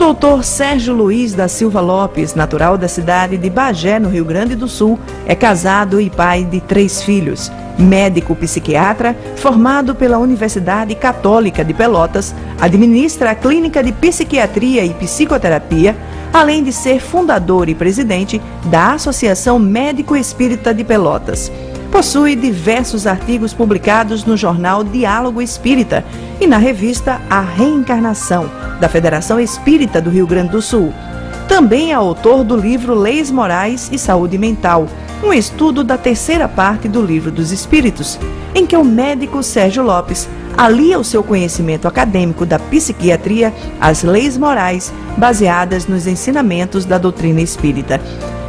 doutor Sérgio Luiz da Silva Lopes, natural da cidade de Bagé, no Rio Grande do Sul, é casado e pai de 3 filhos. Médico psiquiatra, formado pela Universidade Católica de Pelotas, administra a Clínica de Psiquiatria e Psicoterapia, além de ser fundador e presidente da Associação Médico Espírita de Pelotas. Possui diversos artigos publicados no jornal Diálogo Espírita e na revista A Reencarnação, da Federação Espírita do Rio Grande do Sul. Também é autor do livro Leis Morais e Saúde Mental, um estudo da 3ª parte do Livro dos Espíritos, em que o médico Sérgio Lopes alia o seu conhecimento acadêmico da psiquiatria às leis morais baseadas nos ensinamentos da doutrina espírita.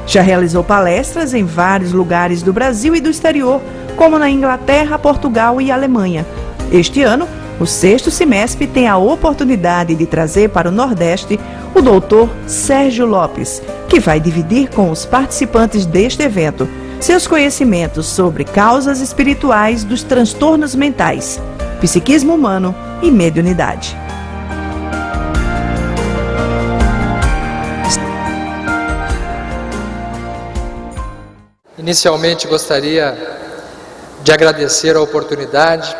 Já realizou palestras em vários lugares do Brasil e do exterior, como na Inglaterra, Portugal e Alemanha. Este ano, o 6º Semestre tem a oportunidade de trazer para o Nordeste o doutor Sérgio Lopes, que vai dividir com os participantes deste evento seus conhecimentos sobre causas espirituais dos transtornos mentais, psiquismo humano e mediunidade. Inicialmente gostaria de agradecer a oportunidade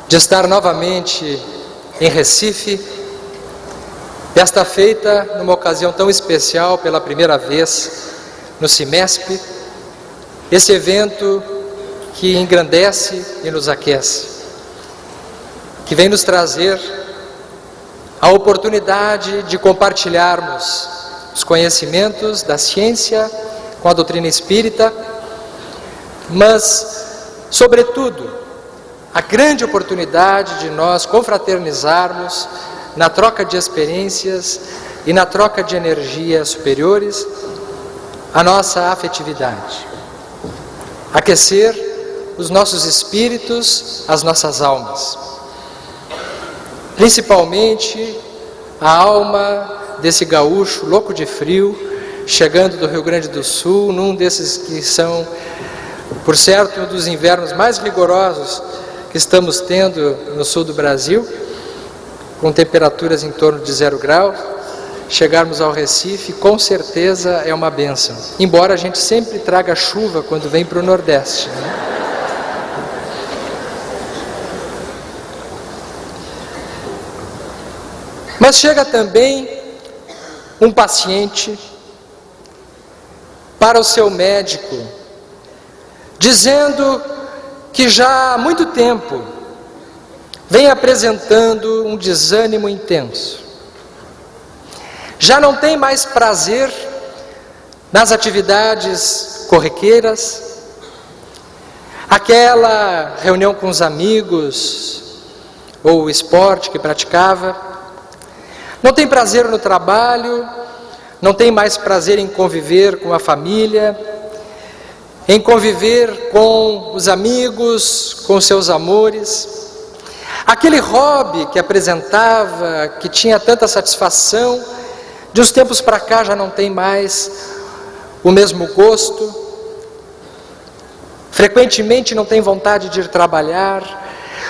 de estar novamente em Recife, desta feita numa ocasião tão especial, pela primeira vez no Semesp, esse evento que engrandece e nos aquece, que vem nos trazer a oportunidade de compartilharmos os conhecimentos da ciência com a doutrina espírita, mas, sobretudo, a grande oportunidade de nós confraternizarmos na troca de experiências e na troca de energias superiores a nossa afetividade, aquecer os nossos espíritos, as nossas almas, principalmente a alma desse gaúcho louco de frio, chegando do Rio Grande do Sul, num desses que são, por certo, um dos invernos mais rigorosos que estamos tendo no sul do Brasil, com temperaturas em torno de 0 graus, chegarmos ao Recife, com certeza é uma bênção. Embora a gente sempre traga chuva quando vem para o Nordeste, né? Mas chega também um paciente para o seu médico, dizendo que já há muito tempo vem apresentando um desânimo intenso. Já não tem mais prazer nas atividades corriqueiras, aquela reunião com os amigos, ou o esporte que praticava. Não tem prazer no trabalho, não tem mais prazer em conviver com a família, em conviver com os amigos, com seus amores. Aquele hobby que apresentava, que tinha tanta satisfação, de uns tempos para cá já não tem mais o mesmo gosto. Frequentemente não tem vontade de ir trabalhar,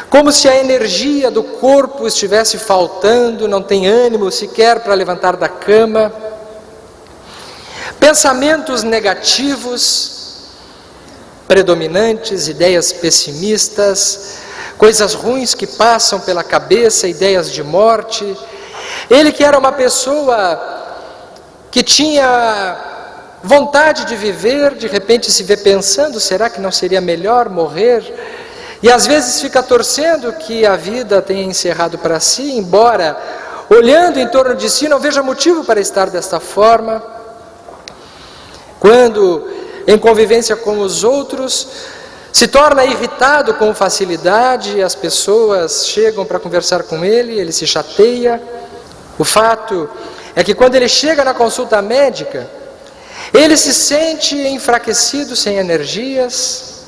como se a energia do corpo estivesse faltando, não tem ânimo sequer para levantar da cama. Pensamentos negativos, predominantes, ideias pessimistas, coisas ruins que passam pela cabeça, ideias de morte. Ele que era uma pessoa que tinha vontade de viver, de repente se vê pensando, será que não seria melhor morrer? E às vezes fica torcendo que a vida tenha encerrado para si, embora olhando em torno de si não veja motivo para estar desta forma. Quando em convivência com os outros se torna irritado com facilidade, as pessoas chegam para conversar com ele se chateia. O fato é que quando ele chega na consulta médica, ele se sente enfraquecido, sem energias,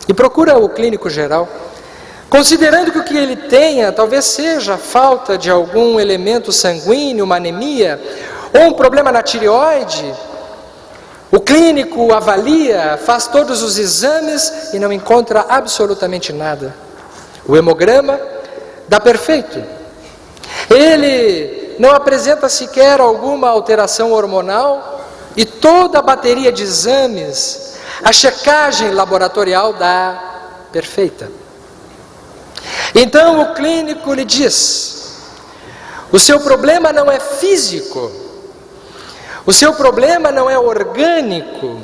e procura o clínico geral, considerando que o que ele tenha talvez seja a falta de algum elemento sanguíneo, uma anemia, ou um problema na tireoide. O clínico avalia, faz todos os exames e não encontra absolutamente nada. O hemograma dá perfeito. Ele não apresenta sequer alguma alteração hormonal e toda a bateria de exames, a checagem laboratorial dá perfeita. Então o clínico lhe diz: o seu problema não é físico, o seu problema não é orgânico,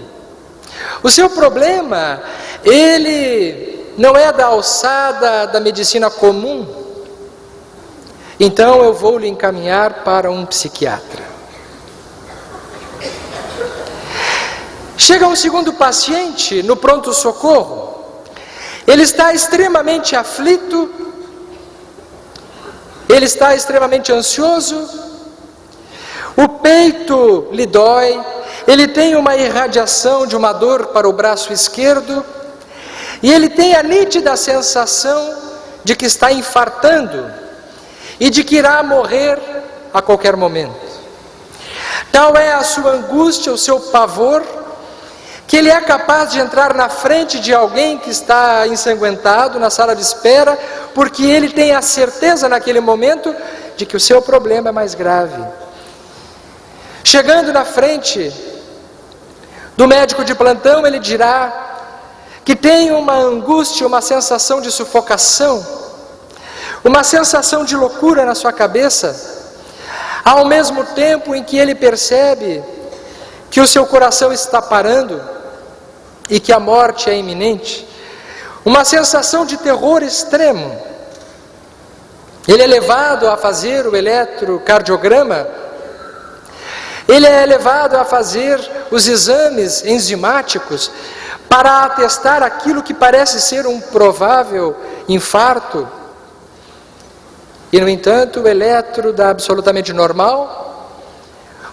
o seu problema, ele não é da alçada da medicina comum. Então eu vou lhe encaminhar para um psiquiatra. Chega um segundo paciente no pronto-socorro. Ele está extremamente aflito, ele está extremamente ansioso, o peito lhe dói, ele tem uma irradiação de uma dor para o braço esquerdo, e ele tem a nítida sensação de que está infartando e de que irá morrer a qualquer momento. Tal é a sua angústia, o seu pavor, que ele é capaz de entrar na frente de alguém que está ensanguentado na sala de espera, porque ele tem a certeza naquele momento de que o seu problema é mais grave. Chegando na frente do médico de plantão, ele dirá que tem uma angústia, uma sensação de sufocação, uma sensação de loucura na sua cabeça, ao mesmo tempo em que ele percebe que o seu coração está parando e que a morte é iminente, uma sensação de terror extremo. Ele é levado a fazer o eletrocardiograma, ele é levado a fazer os exames enzimáticos para atestar aquilo que parece ser um provável infarto. E, no entanto, o eletro dá absolutamente normal.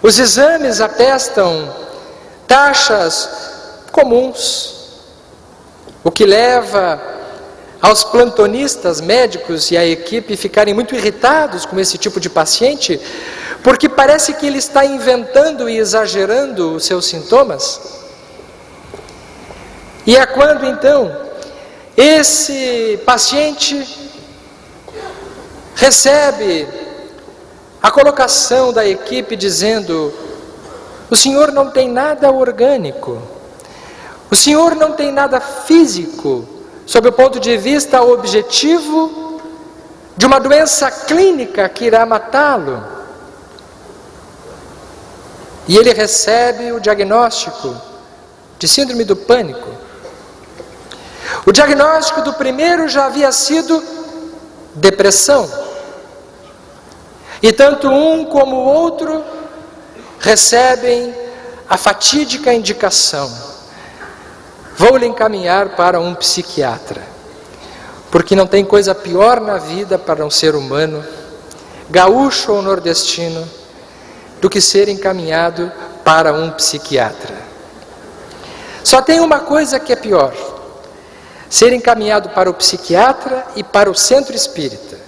Os exames atestam taxas comuns, o que leva aos plantonistas médicos e à equipe ficarem muito irritados com esse tipo de paciente, porque parece que ele está inventando e exagerando os seus sintomas. E é quando então esse paciente recebe a colocação da equipe dizendo: o senhor não tem nada orgânico, o senhor não tem nada físico, sob o ponto de vista objetivo de uma doença clínica que irá matá-lo. E ele recebe o diagnóstico de síndrome do pânico. O diagnóstico do primeiro já havia sido depressão. E tanto um como o outro recebem a fatídica indicação: vou lhe encaminhar para um psiquiatra, porque não tem coisa pior na vida para um ser humano, gaúcho ou nordestino, do que ser encaminhado para um psiquiatra. Só tem uma coisa que é pior: ser encaminhado para o psiquiatra e para o centro espírita,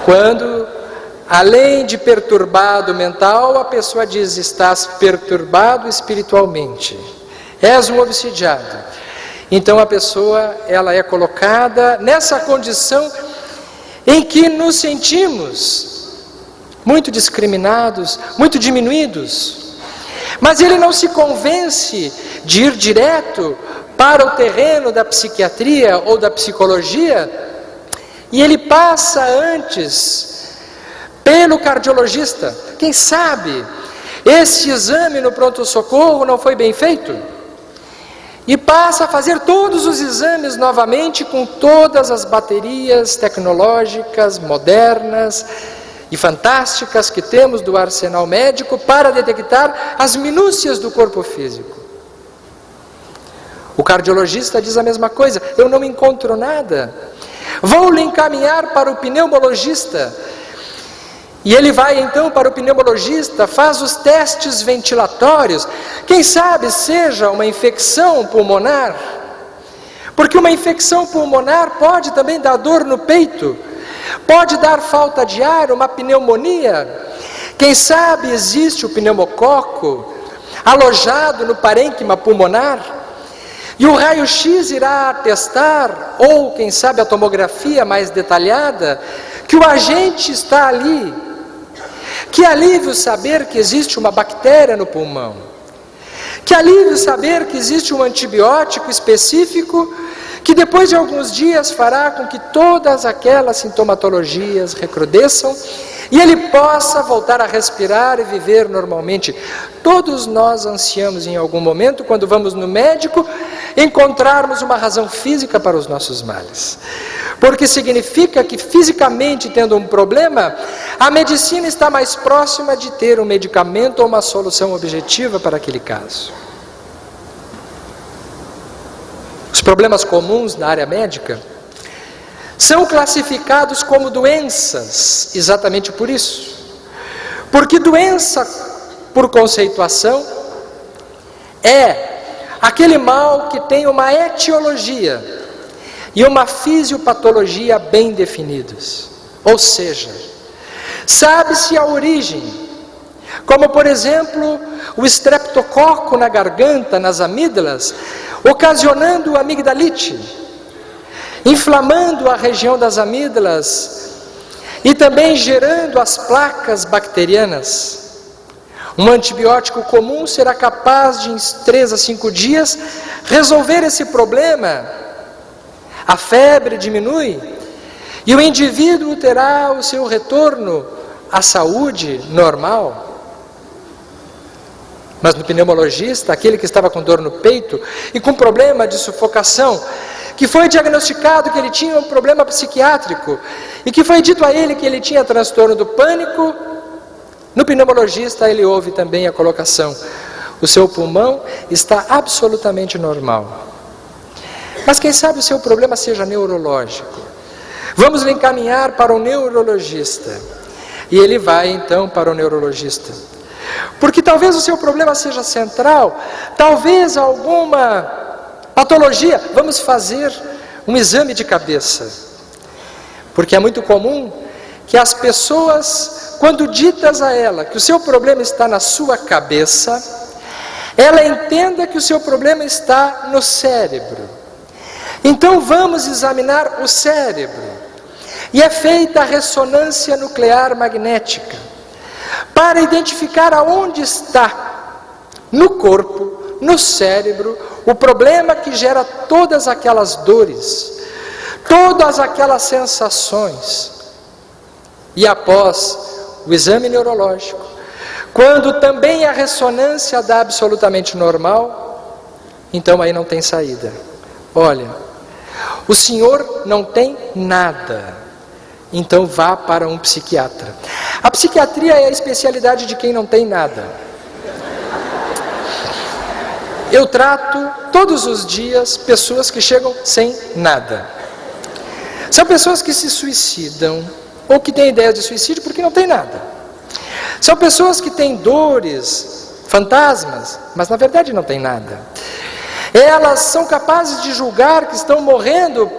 quando, além de perturbado mental, a pessoa diz: estás perturbado espiritualmente, és um obsidiado. Então a pessoa, ela é colocada nessa condição em que nos sentimos muito discriminados, muito diminuídos. Mas ele não se convence de ir direto para o terreno da psiquiatria ou da psicologia, e ele passa antes pelo cardiologista. Quem sabe esse exame no pronto-socorro não foi bem feito? E passa a fazer todos os exames novamente com todas as baterias tecnológicas, modernas e fantásticas que temos do arsenal médico para detectar as minúcias do corpo físico. O cardiologista diz a mesma coisa: eu não encontro nada, vou lhe encaminhar para o pneumologista. E ele vai então para o pneumologista, faz os testes ventilatórios, quem sabe seja uma infecção pulmonar, porque uma infecção pulmonar pode também dar dor no peito, pode dar falta de ar, uma pneumonia. Quem sabe existe o pneumococo alojado no parênquima pulmonar, e o raio-x irá atestar, ou quem sabe a tomografia mais detalhada, que o agente está ali Que alívio saber que existe uma bactéria no pulmão. Que alívio saber que existe um antibiótico específico que depois de alguns dias fará com que todas aquelas sintomatologias recrudesçam e ele possa voltar a respirar e viver normalmente. Todos nós ansiamos em algum momento, quando vamos no médico, encontrarmos uma razão física para os nossos males. Porque significa que fisicamente tendo um problema, a medicina está mais próxima de ter um medicamento ou uma solução objetiva para aquele caso. Os problemas comuns na área médica são classificados como doenças, exatamente por isso. Porque doença, por conceituação, é aquele mal que tem uma etiologia e uma fisiopatologia bem definidos. Ou seja, sabe-se a origem, como por exemplo o estreptococo na garganta, nas amígdalas, ocasionando amigdalite, inflamando a região das amígdalas e também gerando as placas bacterianas. Um antibiótico comum será capaz de, em 3 a 5 dias, resolver esse problema. A febre diminui e o indivíduo terá o seu retorno à saúde normal. Mas no pneumologista, aquele que estava com dor no peito e com problema de sufocação, que foi diagnosticado que ele tinha um problema psiquiátrico e que foi dito a ele que ele tinha transtorno do pânico, no pneumologista ele ouve também a colocação: o seu pulmão está absolutamente normal. Mas quem sabe o seu problema seja neurológico. Vamos lhe encaminhar para o neurologista. E ele vai então para o neurologista. Porque talvez o seu problema seja central, talvez alguma patologia. Vamos fazer um exame de cabeça. Porque é muito comum que as pessoas, quando ditas a ela que o seu problema está na sua cabeça, ela entenda que o seu problema está no cérebro. Então vamos examinar o cérebro. E é feita a ressonância nuclear magnética para identificar aonde está no corpo, no cérebro, o problema que gera todas aquelas dores, todas aquelas sensações. E após o exame neurológico, quando também a ressonância dá absolutamente normal, então aí não tem saída. Olha, o senhor não tem nada, então vá para um psiquiatra. A psiquiatria é a especialidade de quem não tem nada. Eu trato todos os dias pessoas que chegam sem nada. São pessoas que se suicidam, ou que têm ideia de suicídio porque não tem nada. São pessoas que têm dores, fantasmas, mas na verdade não tem nada. Elas são capazes de julgar que estão morrendo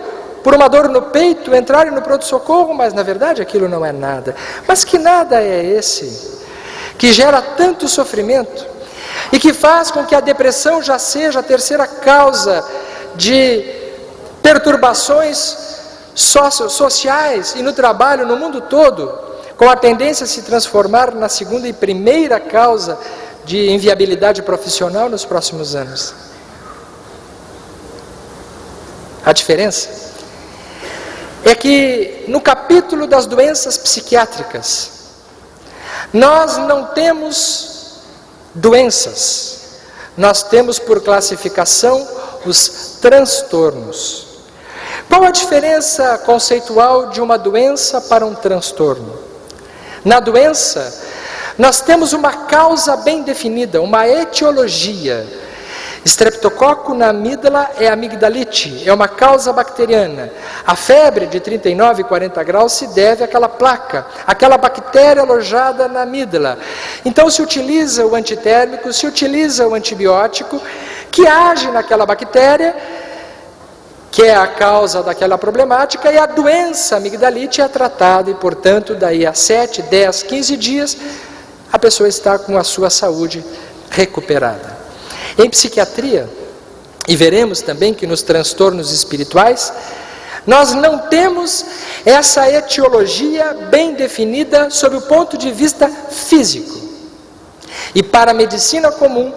por uma dor no peito, entrarem no pronto-socorro, mas na verdade aquilo não é nada. Mas que nada é esse que gera tanto sofrimento e que faz com que a depressão já seja a terceira causa de perturbações sociais e no trabalho no mundo todo, com a tendência a se transformar na segunda e primeira causa de inviabilidade profissional nos próximos anos? A diferença é que no capítulo das doenças psiquiátricas, nós não temos doenças, nós temos por classificação os transtornos. Qual a diferença conceitual de uma doença para um transtorno? Na doença, nós temos uma causa bem definida, uma etiologia. Estreptococo na amígdala é amigdalite, é uma causa bacteriana. A febre de 39 e 40 graus se deve àquela placa, àquela bactéria alojada na amígdala. Então se utiliza o antitérmico, se utiliza o antibiótico, que age naquela bactéria, que é a causa daquela problemática, e a doença amigdalite é tratada, e portanto daí a 7, 10, 15 dias, a pessoa está com a sua saúde recuperada. Em psiquiatria, e veremos também que nos transtornos espirituais, nós não temos essa etiologia bem definida sob o ponto de vista físico. E para a medicina comum,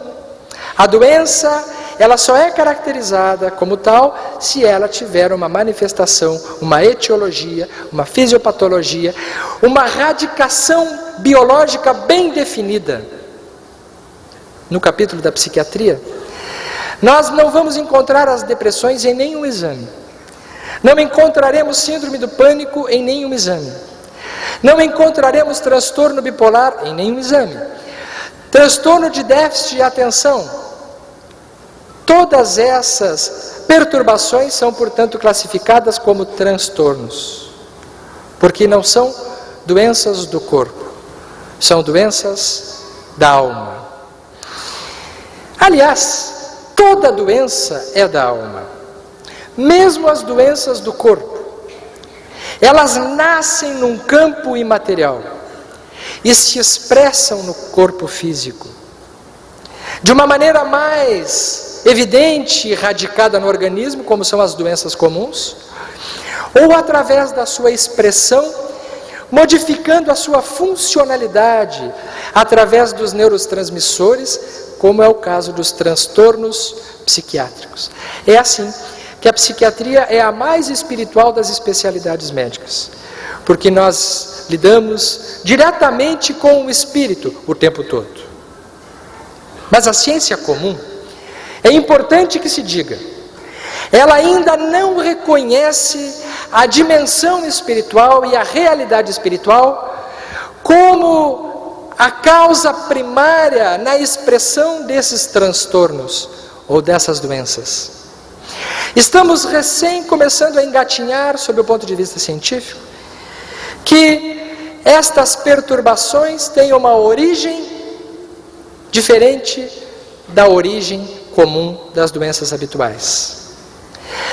a doença, ela só é caracterizada como tal se ela tiver uma manifestação, uma etiologia, uma fisiopatologia, uma radicação biológica bem definida. No capítulo da psiquiatria, nós não vamos encontrar as depressões em nenhum exame. Não encontraremos síndrome do pânico em nenhum exame. Não encontraremos transtorno bipolar em nenhum exame. Transtorno de déficit de atenção. Todas essas perturbações são, portanto, classificadas como transtornos, porque não são doenças do corpo, são doenças da alma. Aliás, toda doença é da alma, mesmo as doenças do corpo. Elas nascem num campo imaterial e se expressam no corpo físico. De uma maneira mais evidente e radicada no organismo, como são as doenças comuns, ou através da sua expressão, modificando a sua funcionalidade através dos neurotransmissores, como é o caso dos transtornos psiquiátricos. É assim que a psiquiatria é a mais espiritual das especialidades médicas, porque nós lidamos diretamente com o espírito o tempo todo. Mas a ciência comum, é importante que se diga, ela ainda não reconhece a dimensão espiritual e a realidade espiritual como a causa primária na expressão desses transtornos ou dessas doenças. Estamos recém começando a engatinhar, sob o ponto de vista científico, que estas perturbações têm uma origem diferente da origem comum das doenças habituais.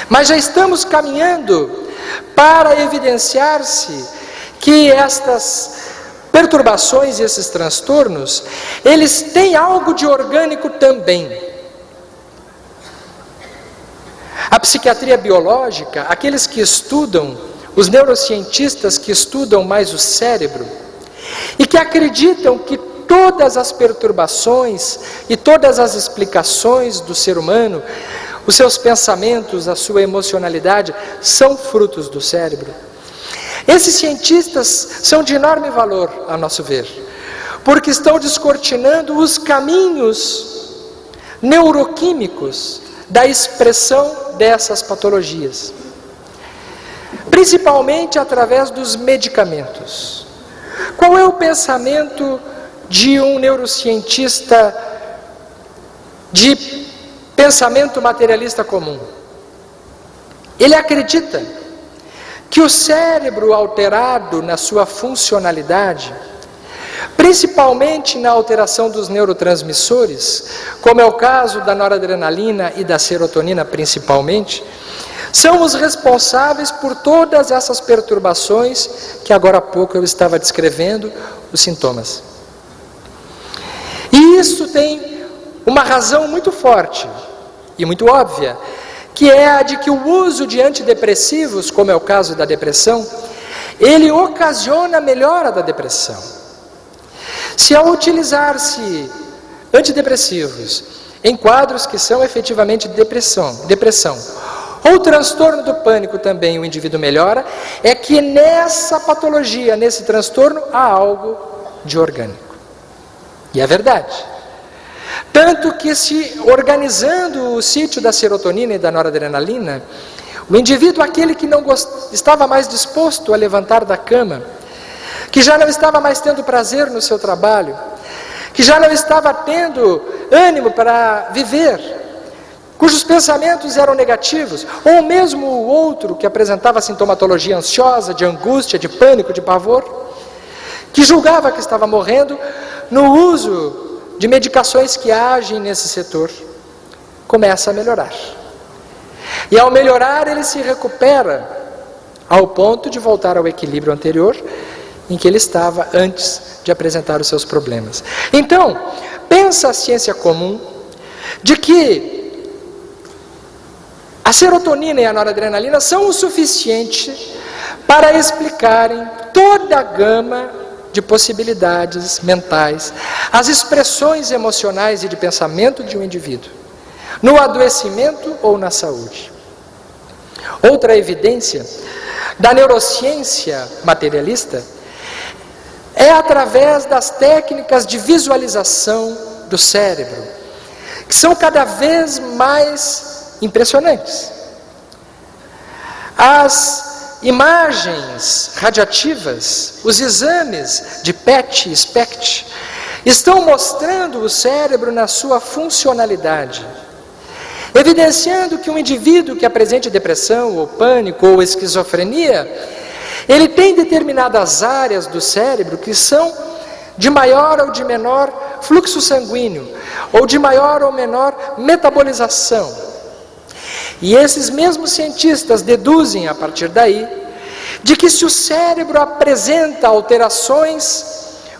Mas já estamos caminhando para evidenciar-se que estas perturbações e esses transtornos, eles têm algo de orgânico também. A psiquiatria biológica, aqueles que estudam, os neurocientistas que estudam mais o cérebro, e que acreditam que todas as perturbações e todas as explicações do ser humano, os seus pensamentos, a sua emocionalidade, são frutos do cérebro. Esses cientistas são de enorme valor, a nosso ver, porque estão descortinando os caminhos neuroquímicos da expressão dessas patologias, principalmente através dos medicamentos. Qual é o pensamento de um neurocientista de pensamento materialista comum? Ele acredita que o cérebro alterado na sua funcionalidade, principalmente na alteração dos neurotransmissores, como é o caso da noradrenalina e da serotonina principalmente, são os responsáveis por todas essas perturbações que agora há pouco eu estava descrevendo, os sintomas. E isso tem uma razão muito forte e muito óbvia, que é a de que o uso de antidepressivos, como é o caso da depressão, ele ocasiona a melhora da depressão. Se ao utilizar-se antidepressivos em quadros que são efetivamente depressão, ou transtorno do pânico também o indivíduo melhora, é que nessa patologia, nesse transtorno, há algo de orgânico. E é verdade. Tanto que, se organizando o sítio da serotonina e da noradrenalina, o indivíduo, aquele que não estava mais disposto a levantar da cama, que já não estava mais tendo prazer no seu trabalho, que já não estava tendo ânimo para viver, cujos pensamentos eram negativos, ou mesmo o outro que apresentava sintomatologia ansiosa, de angústia, de pânico, de pavor, que julgava que estava morrendo, no uso de medicações que agem nesse setor, começa a melhorar. E ao melhorar, ele se recupera ao ponto de voltar ao equilíbrio anterior em que ele estava antes de apresentar os seus problemas. Então, pensa a ciência comum de que a serotonina e a noradrenalina são o suficiente para explicarem toda a gama de possibilidades mentais, as expressões emocionais e de pensamento de um indivíduo, no adoecimento ou na saúde. Outra evidência da neurociência materialista é através das técnicas de visualização do cérebro, que são cada vez mais impressionantes. As imagens radiativas, os exames de PET e SPECT, estão mostrando o cérebro na sua funcionalidade, evidenciando que um indivíduo que apresente depressão, ou pânico, ou esquizofrenia, ele tem determinadas áreas do cérebro que são de maior ou de menor fluxo sanguíneo, ou de maior ou menor metabolização. E esses mesmos cientistas deduzem a partir daí, de que se o cérebro apresenta alterações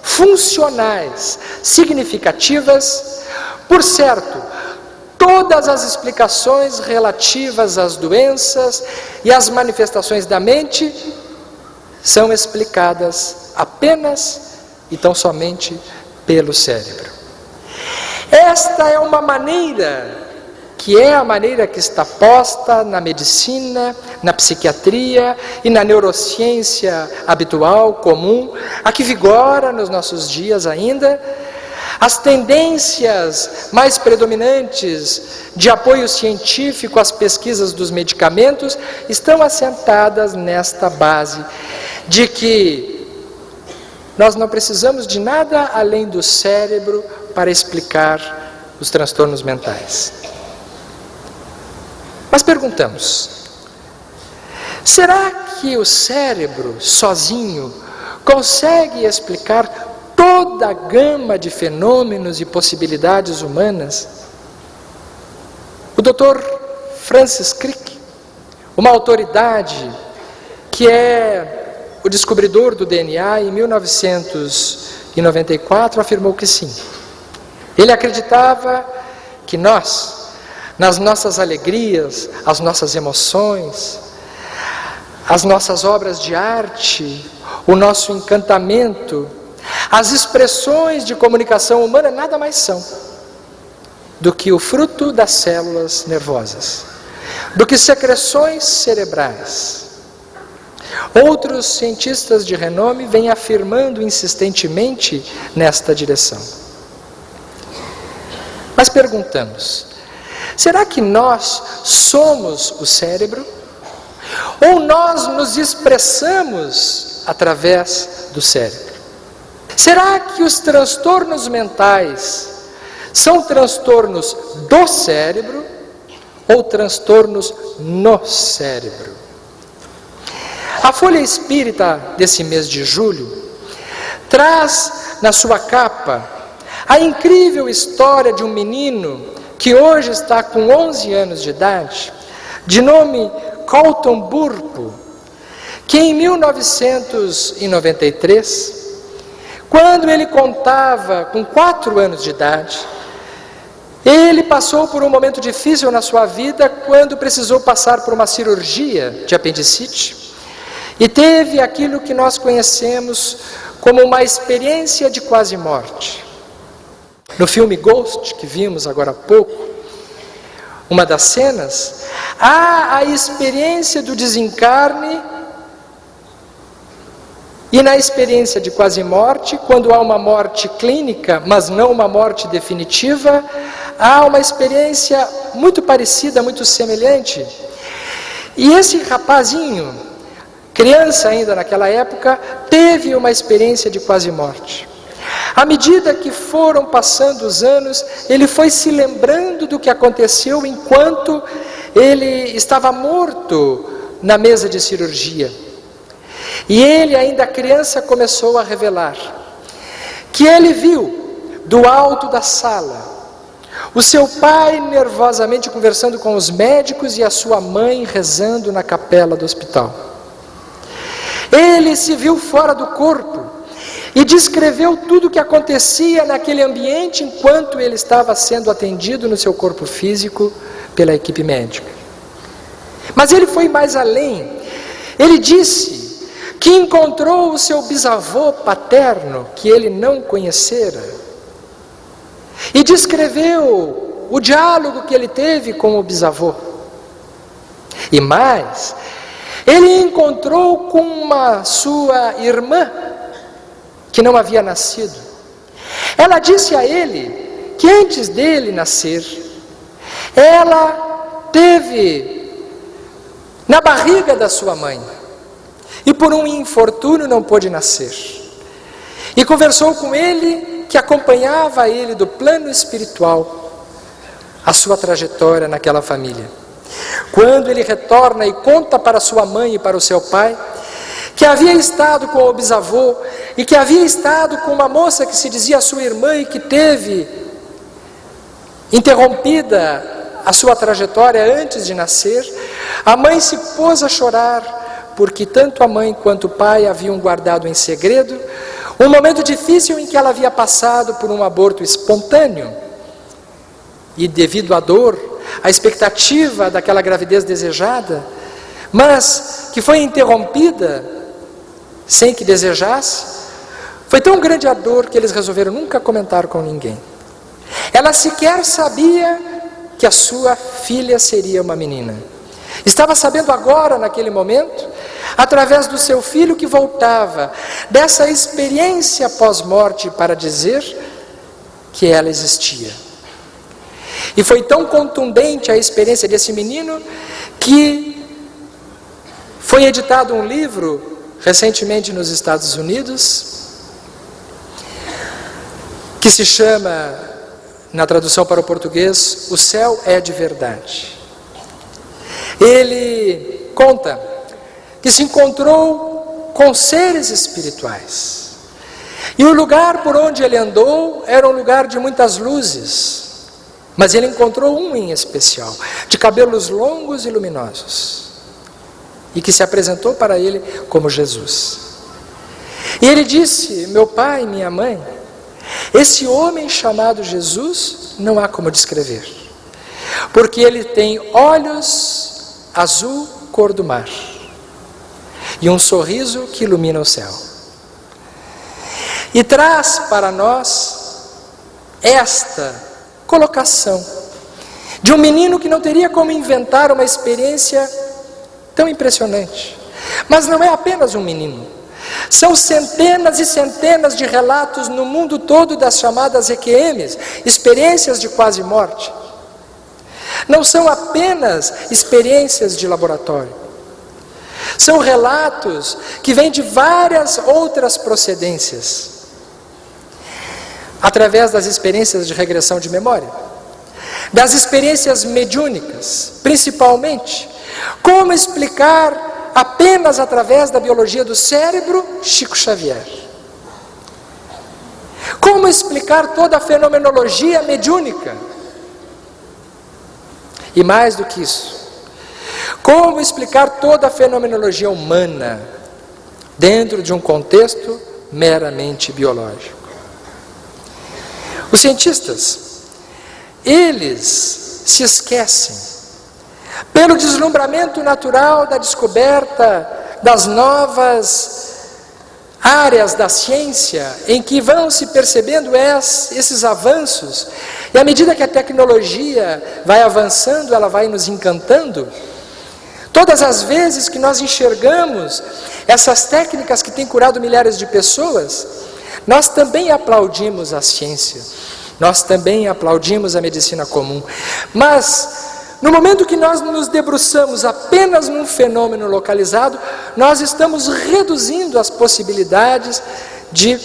funcionais significativas, por certo, todas as explicações relativas às doenças e às manifestações da mente são explicadas apenas e tão somente pelo cérebro. Esta é uma maneira, que é a maneira que está posta na medicina, na psiquiatria e na neurociência habitual, comum, a que vigora nos nossos dias ainda. As tendências mais predominantes de apoio científico às pesquisas dos medicamentos estão assentadas nesta base, de que nós não precisamos de nada além do cérebro para explicar os transtornos mentais. Mas perguntamos, será que o cérebro sozinho consegue explicar toda a gama de fenômenos e possibilidades humanas? O Dr. Francis Crick, uma autoridade que é o descobridor do DNA, em 1994, afirmou que sim. Ele acreditava que nós, nas nossas alegrias, as nossas emoções, as nossas obras de arte, o nosso encantamento, as expressões de comunicação humana nada mais são do que o fruto das células nervosas, do que secreções cerebrais. Outros cientistas de renome vêm afirmando insistentemente nesta direção. Mas perguntamos, será que nós somos o cérebro? Ou nós nos expressamos através do cérebro? Será que os transtornos mentais são transtornos do cérebro ou transtornos no cérebro? A Folha Espírita desse mês de julho traz na sua capa a incrível história de um menino que hoje está com 11 anos de idade, de nome Colton Burpo, que em 1993, quando ele contava com 4 anos de idade, ele passou por um momento difícil na sua vida quando precisou passar por uma cirurgia de apendicite e teve aquilo que nós conhecemos como uma experiência de quase morte. No filme Ghost, que vimos agora há pouco, uma das cenas, há a experiência do desencarne. E na experiência de quase morte, quando há uma morte clínica, mas não uma morte definitiva, há uma experiência muito parecida, muito semelhante. E esse rapazinho, criança ainda naquela época, teve uma experiência de quase morte. À medida que foram passando os anos, ele foi se lembrando do que aconteceu enquanto ele estava morto na mesa de cirurgia. E ele, ainda criança, começou a revelar que ele viu, do alto da sala, o seu pai nervosamente conversando com os médicos e a sua mãe rezando na capela do hospital. Ele se viu fora do corpo e descreveu tudo o que acontecia naquele ambiente enquanto ele estava sendo atendido no seu corpo físico pela equipe médica. Mas ele foi mais além. Ele disse que encontrou o seu bisavô paterno, que ele não conhecera, e descreveu o diálogo que ele teve com o bisavô. E mais, ele encontrou com uma sua irmã, que não havia nascido. Ela disse a ele que antes dele nascer, ela teve na barriga da sua mãe, e por um infortúnio não pôde nascer. E conversou com ele, que acompanhava ele do plano espiritual, a sua trajetória naquela família. Quando ele retorna e conta para sua mãe e para o seu pai, que havia estado com o bisavô, e que havia estado com uma moça que se dizia sua irmã, e que teve interrompida a sua trajetória antes de nascer, a mãe se pôs a chorar, porque tanto a mãe quanto o pai haviam guardado em segredo um momento difícil em que ela havia passado por um aborto espontâneo, e devido à dor, à expectativa daquela gravidez desejada, mas que foi interrompida sem que desejasse, foi tão grande a dor que eles resolveram nunca comentar com ninguém. Ela sequer sabia que a sua filha seria uma menina. Estava sabendo agora, naquele momento, através do seu filho que voltava dessa experiência pós-morte, para dizer que ela existia. E foi tão contundente a experiência desse menino que foi editado um livro recentemente nos Estados Unidos, que se chama, na tradução para o português, O Céu é de Verdade. Ele conta que se encontrou com seres espirituais, e o lugar por onde ele andou era um lugar de muitas luzes, mas ele encontrou um em especial, de cabelos longos e luminosos, e que se apresentou para ele como Jesus. E ele disse: meu pai e minha mãe, esse homem chamado Jesus não há como descrever, porque ele tem olhos azul cor do mar, e um sorriso que ilumina o céu, e traz para nós esta colocação de um menino que não teria como inventar uma experiência tão impressionante. Mas não é apenas um menino, são centenas e centenas de relatos no mundo todo das chamadas EQMs, experiências de quase morte. Não são apenas experiências de laboratório, são relatos que vêm de várias outras procedências, através das experiências de regressão de memória, das experiências mediúnicas, principalmente. Como explicar apenas através da biologia do cérebro, Chico Xavier? Como explicar toda a fenomenologia mediúnica? E mais do que isso, como explicar toda a fenomenologia humana dentro de um contexto meramente biológico? Os cientistas, eles se esquecem, pelo deslumbramento natural da descoberta das novas áreas da ciência, em que vão se percebendo esses avanços, e à medida que a tecnologia vai avançando, ela vai nos encantando. Todas as vezes que nós enxergamos essas técnicas que têm curado milhares de pessoas, nós também aplaudimos a ciência, nós também aplaudimos a medicina comum. Mas no momento que nós nos debruçamos apenas num fenômeno localizado, nós estamos reduzindo as possibilidades de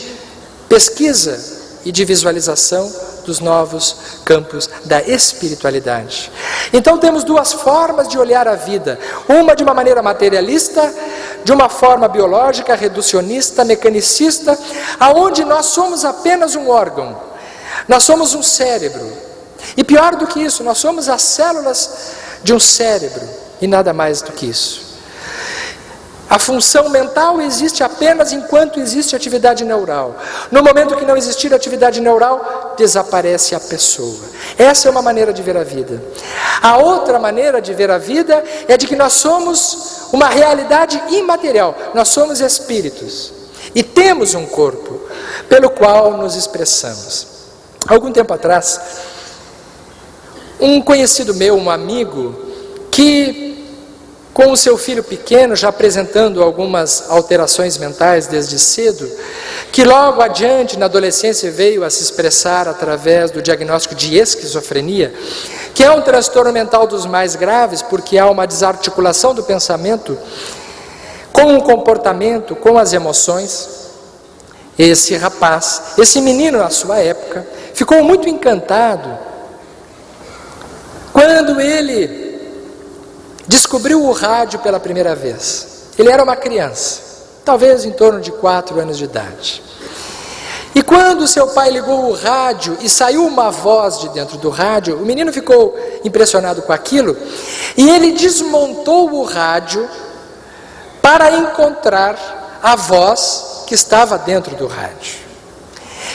pesquisa e de visualização dos novos campos da espiritualidade. Então temos duas formas de olhar a vida, uma de uma maneira materialista, de uma forma biológica, reducionista, mecanicista, aonde nós somos apenas um órgão, nós somos um cérebro. E pior do que isso, nós somos as células de um cérebro e nada mais do que isso. A função mental existe apenas enquanto existe atividade neural. No momento que não existir atividade neural, desaparece a pessoa. Essa é uma maneira de ver a vida. A outra maneira de ver a vida é de que nós somos uma realidade imaterial. Nós somos espíritos e temos um corpo pelo qual nos expressamos. Algum tempo atrás, um conhecido meu, um amigo, que com o seu filho pequeno, já apresentando algumas alterações mentais desde cedo, que logo adiante na adolescência veio a se expressar através do diagnóstico de esquizofrenia, que é um transtorno mental dos mais graves, porque há uma desarticulação do pensamento com o comportamento, com as emoções. Esse rapaz, esse menino na sua época, ficou muito encantado quando ele descobriu o rádio pela primeira vez. Ele era uma criança, talvez em torno de 4 anos de idade. E quando seu pai ligou o rádio e saiu uma voz de dentro do rádio, o menino ficou impressionado com aquilo e ele desmontou o rádio para encontrar a voz que estava dentro do rádio.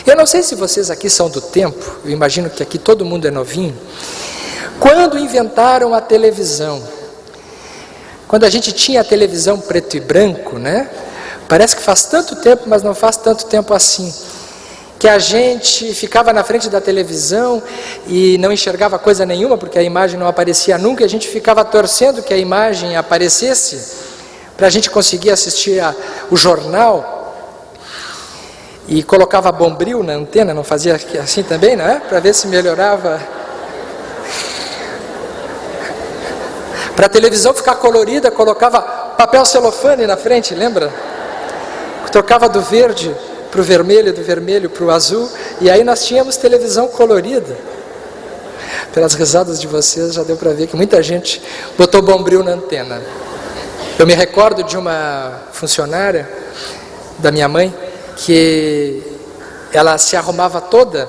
Eu não sei se vocês aqui são do tempo, eu imagino que aqui todo mundo é novinho, quando inventaram a televisão. Quando a gente tinha a televisão preto e branco, né? Parece que faz tanto tempo, mas não faz tanto tempo assim. Que a gente ficava na frente da televisão e não enxergava coisa nenhuma, porque a imagem não aparecia nunca, e a gente ficava torcendo que a imagem aparecesse, para a gente conseguir assistir o jornal. E colocava bombril na antena, não fazia assim também, não é? Para ver se melhorava. Para a televisão ficar colorida, colocava papel celofane na frente, lembra? Trocava do verde para o vermelho, do vermelho para o azul, e aí nós tínhamos televisão colorida. Pelas risadas de vocês já deu para ver que muita gente botou bombril na antena. Eu me recordo de uma funcionária da minha mãe, que ela se arrumava toda,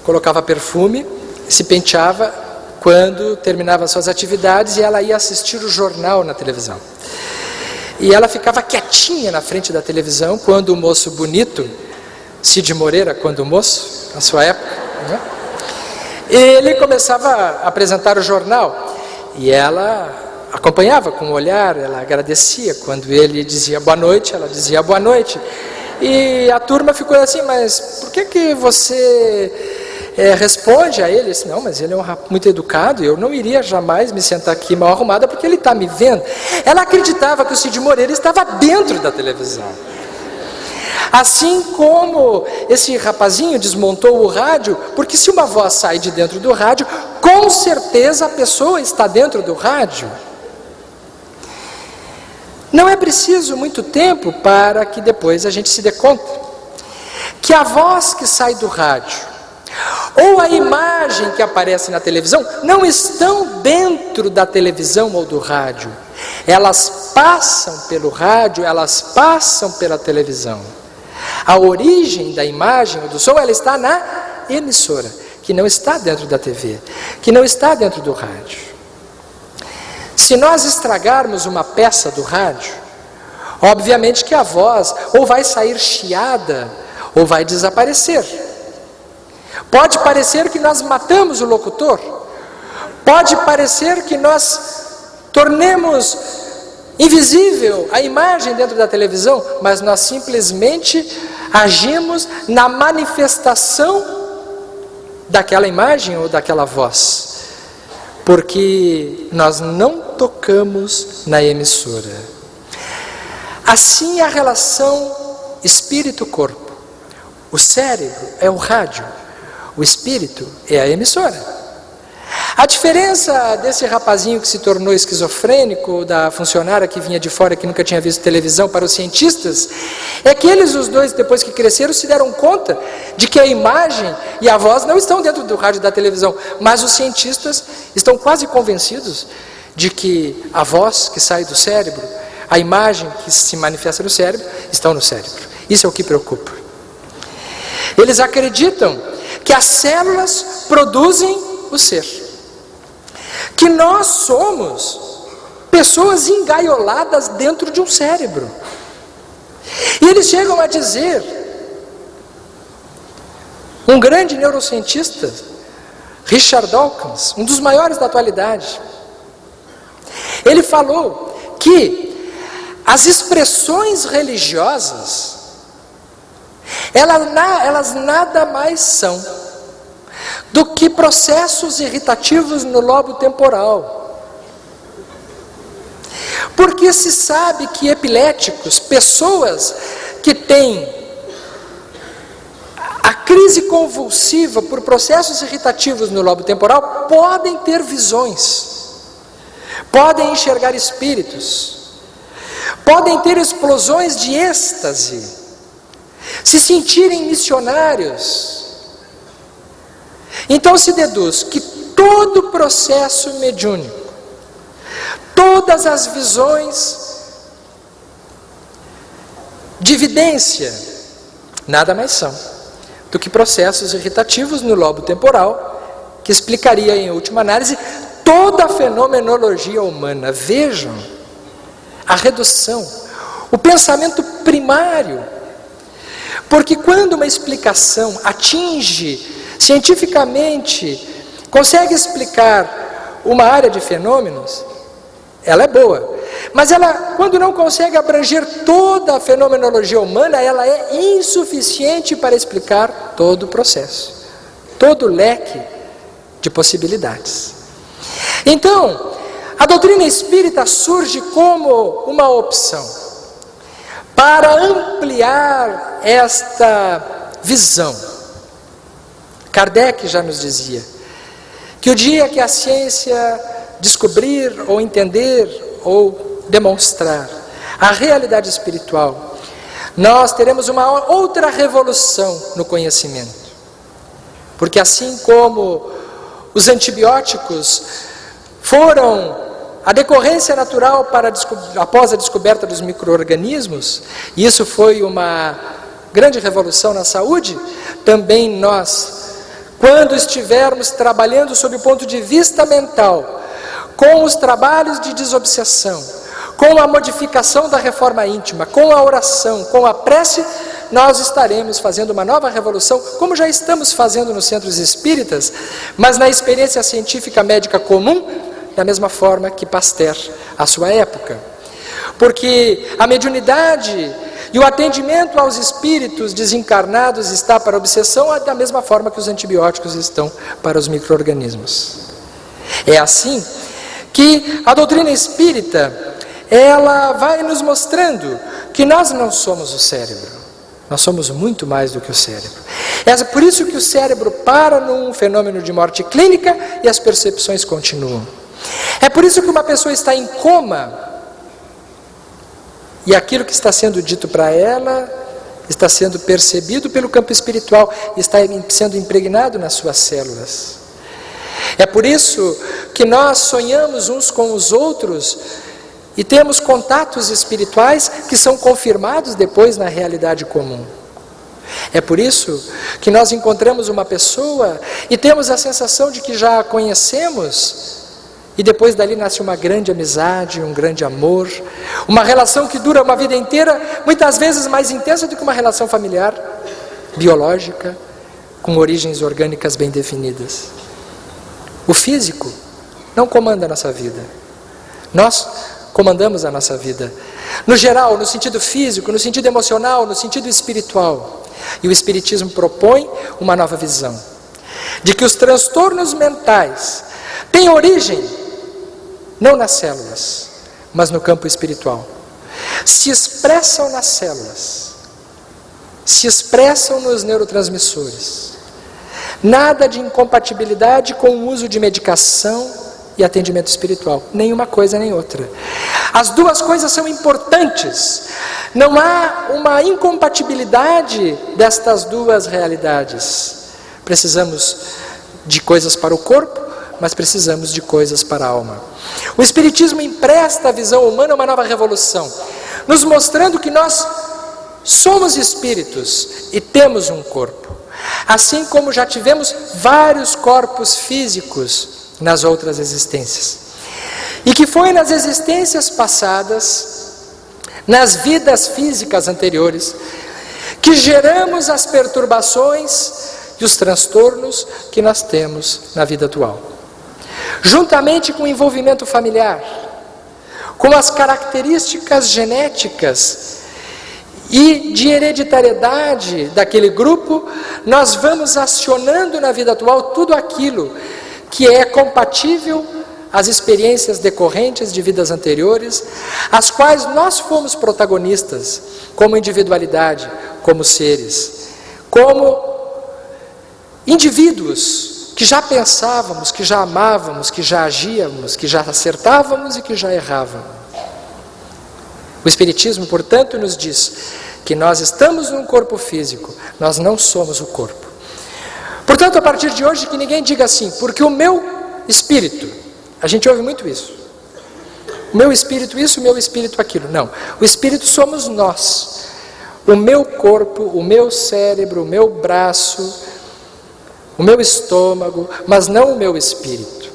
colocava perfume, se penteava quando terminava suas atividades e ela ia assistir o jornal na televisão. E ela ficava quietinha na frente da televisão quando o moço bonito, Cid Moreira, quando moço, na sua época, né? Ele começava a apresentar o jornal e ela acompanhava com o olhar, ela agradecia. Quando ele dizia boa noite, ela dizia boa noite. E a turma ficou assim, mas por que você responde a ele? Eu disse, não, mas ele é um rapaz muito educado, eu não iria jamais me sentar aqui mal arrumada porque ele está me vendo. Ela acreditava que o Cid Moreira estava dentro da televisão. Assim como esse rapazinho desmontou o rádio, porque se uma voz sai de dentro do rádio, com certeza a pessoa está dentro do rádio. Não é preciso muito tempo para que depois a gente se dê conta que a voz que sai do rádio ou a imagem que aparece na televisão não estão dentro da televisão ou do rádio. Elas passam pelo rádio, elas passam pela televisão. A origem da imagem ou do som, ela está na emissora, que não está dentro da TV, que não está dentro do rádio. Se nós estragarmos uma peça do rádio, obviamente que a voz ou vai sair chiada ou vai desaparecer. Pode parecer que nós matamos o locutor, pode parecer que nós tornemos invisível a imagem dentro da televisão, mas nós simplesmente agimos na manifestação daquela imagem ou daquela voz, porque nós não tocamos na emissora. Assim é a relação espírito-corpo. O cérebro é o rádio, o espírito é a emissora. A diferença desse rapazinho que se tornou esquizofrênico, da funcionária que vinha de fora, que nunca tinha visto televisão, para os cientistas, é que eles, os dois, depois que cresceram, se deram conta de que a imagem e a voz não estão dentro do rádio e da televisão, mas os cientistas estão quase convencidos de que a voz que sai do cérebro, a imagem que se manifesta no cérebro, estão no cérebro. Isso é o que preocupa. Eles acreditam que as células produzem o ser. Que nós somos pessoas engaioladas dentro de um cérebro. E eles chegam a dizer, um grande neurocientista, Richard Dawkins, um dos maiores da atualidade, ele falou que as expressões religiosas, elas nada mais são do que processos irritativos no lobo temporal. Porque se sabe que epiléticos, pessoas que têm a crise convulsiva por processos irritativos no lobo temporal, podem ter visões, podem enxergar espíritos, podem ter explosões de êxtase, se sentirem missionários. Então se deduz que todo processo mediúnico, todas as visões de evidência, nada mais são do que processos irritativos no lobo temporal, que explicaria em última análise toda a fenomenologia humana. Vejam a redução, o pensamento primário. Porque quando uma explicação atinge cientificamente, consegue explicar uma área de fenômenos, ela é boa. Mas ela, quando não consegue abranger toda a fenomenologia humana, ela é insuficiente para explicar todo o processo, todo o leque de possibilidades. Então, a doutrina espírita surge como uma opção para ampliar esta visão. Kardec já nos dizia que o dia que a ciência descobrir ou entender ou demonstrar a realidade espiritual, nós teremos uma outra revolução no conhecimento. Porque assim como os antibióticos foram a decorrência natural após a descoberta dos micro-organismos, e isso foi uma grande revolução na saúde, também nós, quando estivermos trabalhando sob o ponto de vista mental, com os trabalhos de desobsessão, com a modificação da reforma íntima, com a oração, com a prece, nós estaremos fazendo uma nova revolução, como já estamos fazendo nos centros espíritas, mas na experiência científica médica comum, da mesma forma que Pasteur, à sua época. Porque a mediunidade e o atendimento aos espíritos desencarnados está para a obsessão da mesma forma que os antibióticos estão para os micro-organismos. É assim que a doutrina espírita, ela vai nos mostrando que nós não somos o cérebro, nós somos muito mais do que o cérebro. É por isso que o cérebro para num fenômeno de morte clínica e as percepções continuam. É por isso que uma pessoa está em coma e aquilo que está sendo dito para ela está sendo percebido pelo campo espiritual, está sendo impregnado nas suas células. É por isso que nós sonhamos uns com os outros e temos contatos espirituais que são confirmados depois na realidade comum. É por isso que nós encontramos uma pessoa e temos a sensação de que já a conhecemos, e depois dali nasce uma grande amizade, um grande amor, uma relação que dura uma vida inteira, muitas vezes mais intensa do que uma relação familiar, biológica, com origens orgânicas bem definidas. O físico não comanda a nossa vida, nós comandamos a nossa vida, no geral, no sentido físico, no sentido emocional, no sentido espiritual. E o Espiritismo propõe uma nova visão, de que os transtornos mentais têm origem não nas células, mas no campo espiritual. Se expressam nas células, se expressam nos neurotransmissores. Nada de incompatibilidade com o uso de medicação e atendimento espiritual. Nenhuma coisa nem outra. As duas coisas são importantes. Não há uma incompatibilidade destas duas realidades. Precisamos de coisas para o corpo, mas precisamos de coisas para a alma. O Espiritismo empresta à visão humana uma nova revolução, nos mostrando que nós somos espíritos e temos um corpo, assim como já tivemos vários corpos físicos nas outras existências, e que foi nas existências passadas, nas vidas físicas anteriores, que geramos as perturbações e os transtornos que nós temos na vida atual. Juntamente com o envolvimento familiar, com as características genéticas e de hereditariedade daquele grupo, nós vamos acionando na vida atual tudo aquilo que é compatível às experiências decorrentes de vidas anteriores, as quais nós fomos protagonistas, como individualidade, como seres, como indivíduos que já pensávamos, que já amávamos, que já agíamos, que já acertávamos e que já errávamos. O Espiritismo, portanto, nos diz que nós estamos num corpo físico, nós não somos o corpo. Portanto, a partir de hoje, que ninguém diga assim, porque o meu espírito, a gente ouve muito isso, o meu espírito isso, o meu espírito aquilo. Não, o espírito somos nós, o meu corpo, o meu cérebro, o meu braço, o meu estômago, mas não o meu espírito.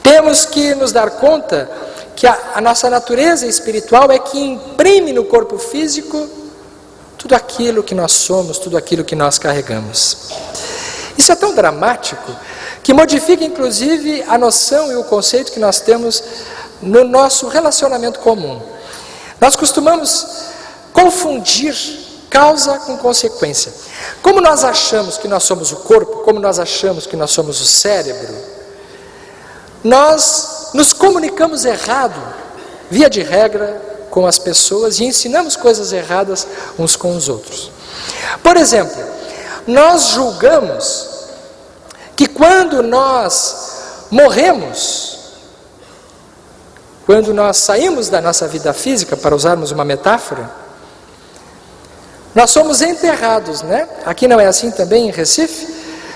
Temos que nos dar conta que a nossa natureza espiritual é que imprime no corpo físico tudo aquilo que nós somos, tudo aquilo que nós carregamos. Isso é tão dramático que modifica inclusive a noção e o conceito que nós temos no nosso relacionamento comum. Nós costumamos confundir causa com consequência. Como nós achamos que nós somos o corpo, como nós achamos que nós somos o cérebro, nós nos comunicamos errado, via de regra, com as pessoas e ensinamos coisas erradas uns com os outros. Por exemplo, nós julgamos que quando nós morremos, quando nós saímos da nossa vida física, para usarmos uma metáfora, nós somos enterrados, né? Aqui não é assim também em Recife?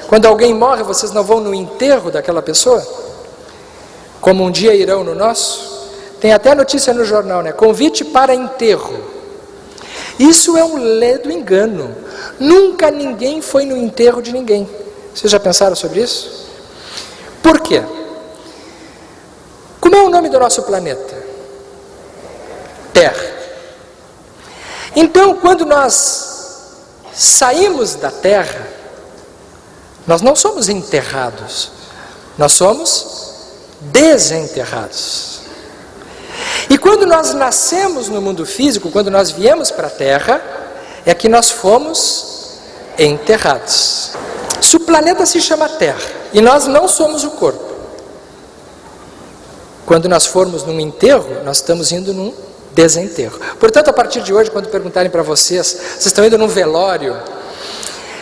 Quando alguém morre, vocês não vão no enterro daquela pessoa? Como um dia irão no nosso? Tem até notícia no jornal, né? Convite para enterro. Isso é um ledo engano. Nunca ninguém foi no enterro de ninguém. Vocês já pensaram sobre isso? Por quê? Como é o nome do nosso planeta? Terra. Então, quando nós saímos da Terra, nós não somos enterrados, nós somos desenterrados. E quando nós nascemos no mundo físico, quando nós viemos para a Terra, é que nós fomos enterrados. Se o planeta se chama Terra e nós não somos o corpo, quando nós formos num enterro, nós estamos indo num desenterro. Portanto, a partir de hoje, quando perguntarem para vocês estão indo num velório,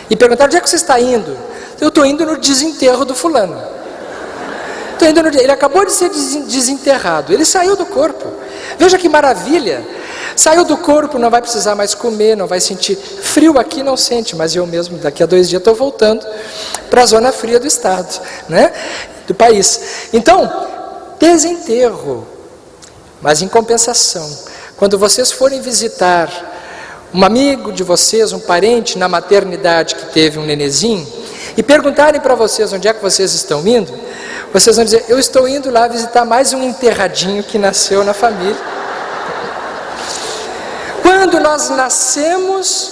e perguntarem onde é que você está indo? Eu estou indo no desenterro do fulano. Ele acabou de ser desenterrado, ele saiu do corpo. Veja que maravilha, saiu do corpo, não vai precisar mais comer, não vai sentir frio aqui, não sente, mas eu mesmo daqui a 2 dias estou voltando para a zona fria do estado, né? Do país. Então, desenterro. Mas em compensação, quando vocês forem visitar um amigo de vocês, um parente na maternidade que teve um nenezinho, e perguntarem para vocês onde é que vocês estão indo, vocês vão dizer, eu estou indo lá visitar mais um enterradinho que nasceu na família. Quando nós nascemos,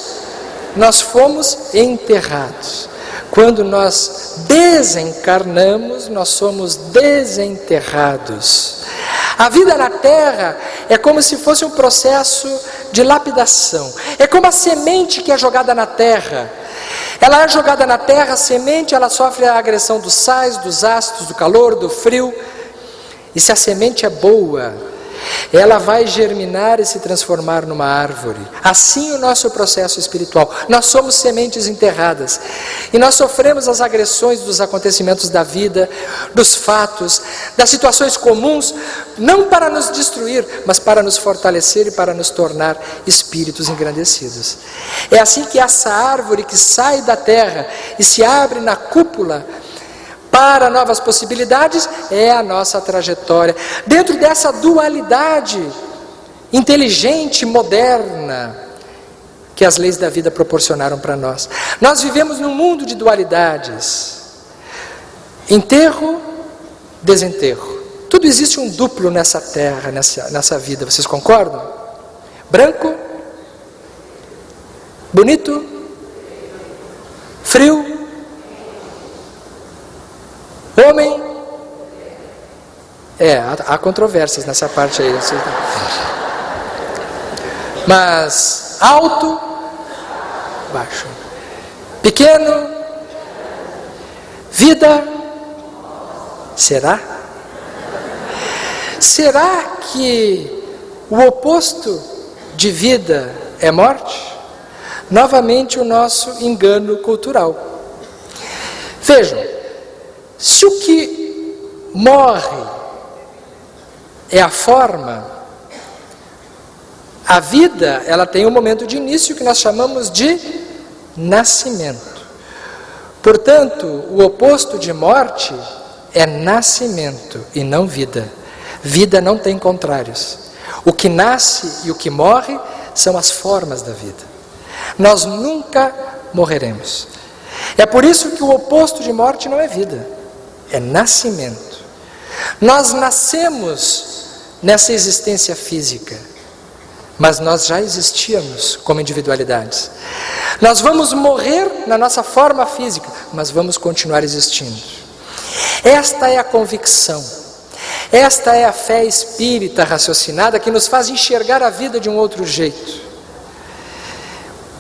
nós fomos enterrados. Quando nós desencarnamos, nós somos desenterrados. A vida na Terra é como se fosse um processo de lapidação. É como a semente que é jogada na Terra. Ela é jogada na Terra, a semente, ela sofre a agressão dos sais, dos ácidos, do calor, do frio. E se a semente é boa, ela vai germinar e se transformar numa árvore. Assim o nosso processo espiritual. Nós somos sementes enterradas. E nós sofremos as agressões dos acontecimentos da vida, dos fatos, das situações comuns, não para nos destruir, mas para nos fortalecer e para nos tornar espíritos engrandecidos. É assim que essa árvore que sai da terra e se abre na cúpula para novas possibilidades, é a nossa trajetória. Dentro dessa dualidade inteligente, moderna, que as leis da vida proporcionaram para nós. Nós vivemos num mundo de dualidades. Enterro, desenterro. Tudo existe um duplo nessa terra, nessa vida. Vocês concordam? Branco, bonito, frio, homem, Há controvérsias nessa parte aí. Mas alto, baixo. Pequeno, vida, será? Será que o oposto de vida é morte? Novamente o nosso engano cultural. Vejam, se o que morre é a forma, a vida, ela tem um momento de início que nós chamamos de nascimento. Portanto, o oposto de morte é nascimento e não vida. Vida não tem contrários. O que nasce e o que morre são as formas da vida. Nós nunca morreremos. É por isso que o oposto de morte não é vida, é nascimento. Nós nascemos nessa existência física, mas nós já existíamos como individualidades. Nós vamos morrer na nossa forma física, mas vamos continuar existindo. Esta é a convicção, esta é a fé espírita raciocinada que nos faz enxergar a vida de um outro jeito.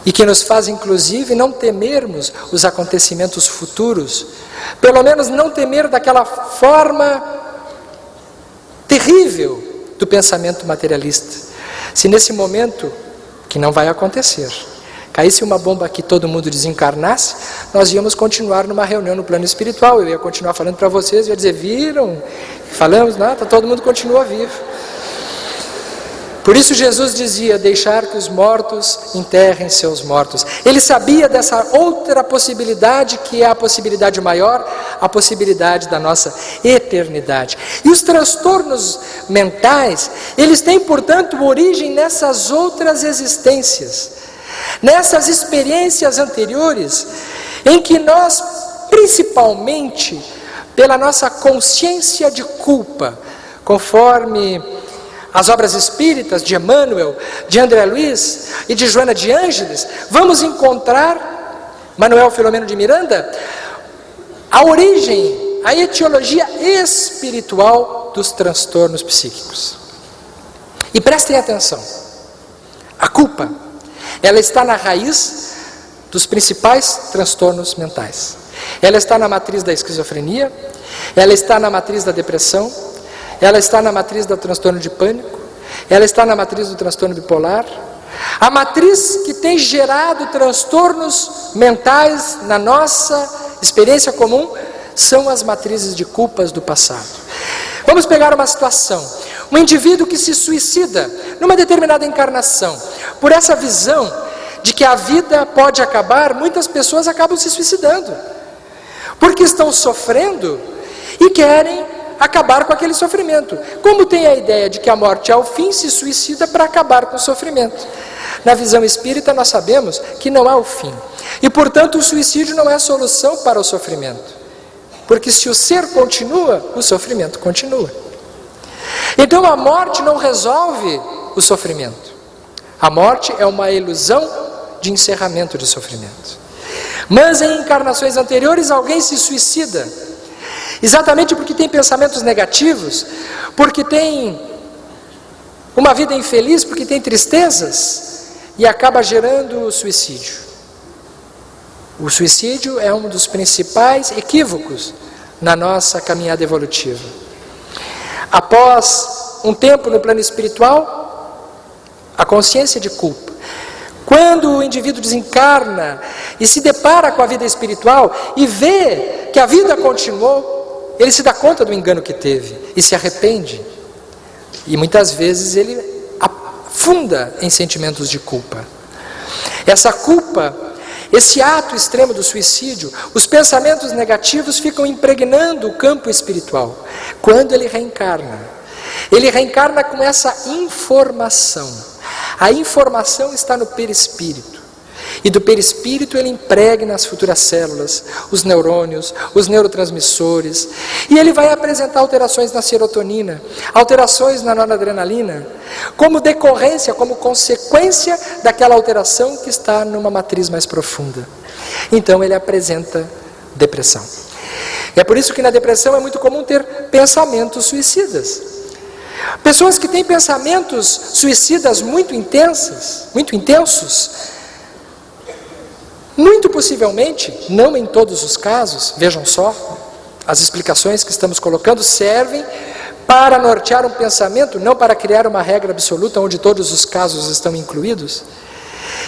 E que nos faz, inclusive, não temermos os acontecimentos futuros, pelo menos não temer daquela forma terrível do pensamento materialista. Se nesse momento, que não vai acontecer, caísse uma bomba aqui, todo mundo desencarnasse, nós íamos continuar numa reunião no plano espiritual, eu ia continuar falando para vocês, ia dizer, viram? Falamos, nada, todo mundo continua vivo. Por isso Jesus dizia, deixar que os mortos enterrem seus mortos. Ele sabia dessa outra possibilidade, que é a possibilidade maior, a possibilidade da nossa eternidade. E os transtornos mentais, eles têm, portanto, origem nessas outras existências, nessas experiências anteriores, em que nós, principalmente, pela nossa consciência de culpa, conforme as obras espíritas de Emmanuel, de André Luiz e de Joana de Ângeles, vamos encontrar, Manuel Filomeno de Miranda, a origem, a etiologia espiritual dos transtornos psíquicos. E prestem atenção, a culpa, ela está na raiz dos principais transtornos mentais. Ela está na matriz da esquizofrenia, ela está na matriz da depressão, ela está na matriz do transtorno de pânico, ela está na matriz do transtorno bipolar. A matriz que tem gerado transtornos mentais na nossa experiência comum são as matrizes de culpas do passado. Vamos pegar uma situação, um indivíduo que se suicida numa determinada encarnação. Por essa visão de que a vida pode acabar, muitas pessoas acabam se suicidando, porque estão sofrendo e querem acabar com aquele sofrimento. Como tem a ideia de que a morte é o fim, se suicida para acabar com o sofrimento. Na visão espírita nós sabemos que não há o fim. E portanto o suicídio não é a solução para o sofrimento. Porque se o ser continua, o sofrimento continua. Então a morte não resolve o sofrimento. A morte é uma ilusão de encerramento de sofrimento. Mas em encarnações anteriores alguém se suicida, exatamente porque tem pensamentos negativos, porque tem uma vida infeliz, porque tem tristezas, e acaba gerando o suicídio. O suicídio é um dos principais equívocos na nossa caminhada evolutiva. Após um tempo no plano espiritual, a consciência de culpa. Quando o indivíduo desencarna e se depara com a vida espiritual e vê que a vida continuou, ele se dá conta do engano que teve e se arrepende. E muitas vezes ele afunda em sentimentos de culpa. Essa culpa, esse ato extremo do suicídio, os pensamentos negativos ficam impregnando o campo espiritual. Quando ele reencarna com essa informação. A informação está no perispírito. E do perispírito ele impregna as futuras células, os neurônios, os neurotransmissores. E ele vai apresentar alterações na serotonina, alterações na noradrenalina, como decorrência, como consequência daquela alteração que está numa matriz mais profunda. Então ele apresenta depressão. É por isso que na depressão é muito comum ter pensamentos suicidas. Pessoas que têm pensamentos suicidas muito intensos, muito possivelmente, não em todos os casos, vejam só, as explicações que estamos colocando servem para nortear um pensamento, não para criar uma regra absoluta onde todos os casos estão incluídos.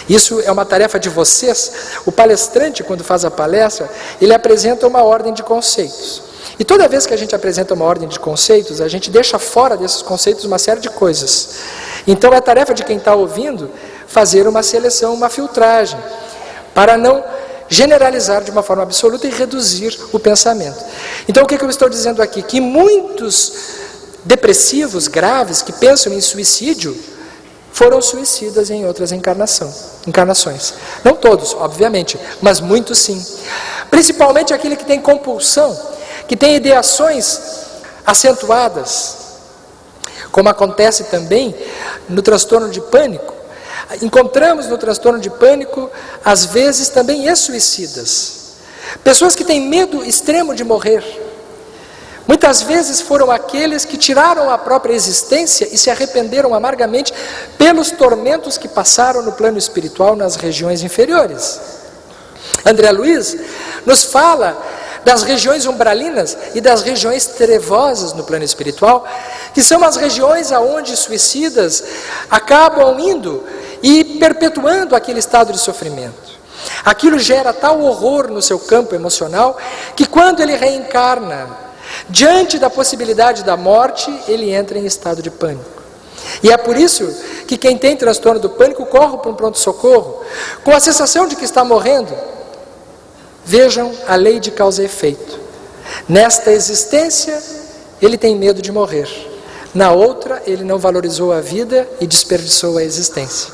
Isso é uma tarefa de vocês. O palestrante, quando faz a palestra, ele apresenta uma ordem de conceitos. E toda vez que a gente apresenta uma ordem de conceitos, a gente deixa fora desses conceitos uma série de coisas. Então é tarefa de quem está ouvindo fazer uma seleção, uma filtragem, para não generalizar de uma forma absoluta e reduzir o pensamento. Então o que eu estou dizendo aqui? Que muitos depressivos graves que pensam em suicídio foram suicidas em outras encarnações. Não todos, obviamente, mas muitos sim. Principalmente aquele que tem compulsão, que tem ideações acentuadas, como acontece também no transtorno de pânico. Encontramos no transtorno de pânico, às vezes, também ex-suicidas. Pessoas que têm medo extremo de morrer. Muitas vezes foram aqueles que tiraram a própria existência e se arrependeram amargamente pelos tormentos que passaram no plano espiritual nas regiões inferiores. André Luiz nos fala das regiões umbralinas e das regiões trevosas no plano espiritual, que são as regiões aonde suicidas acabam indo e perpetuando aquele estado de sofrimento. Aquilo gera tal horror no seu campo emocional que quando ele reencarna, diante da possibilidade da morte, ele entra em estado de pânico. E é por isso que quem tem transtorno do pânico corre para um pronto-socorro, com a sensação de que está morrendo. Vejam a lei de causa e efeito. Nesta existência, ele tem medo de morrer. Na outra, ele não valorizou a vida e desperdiçou a existência.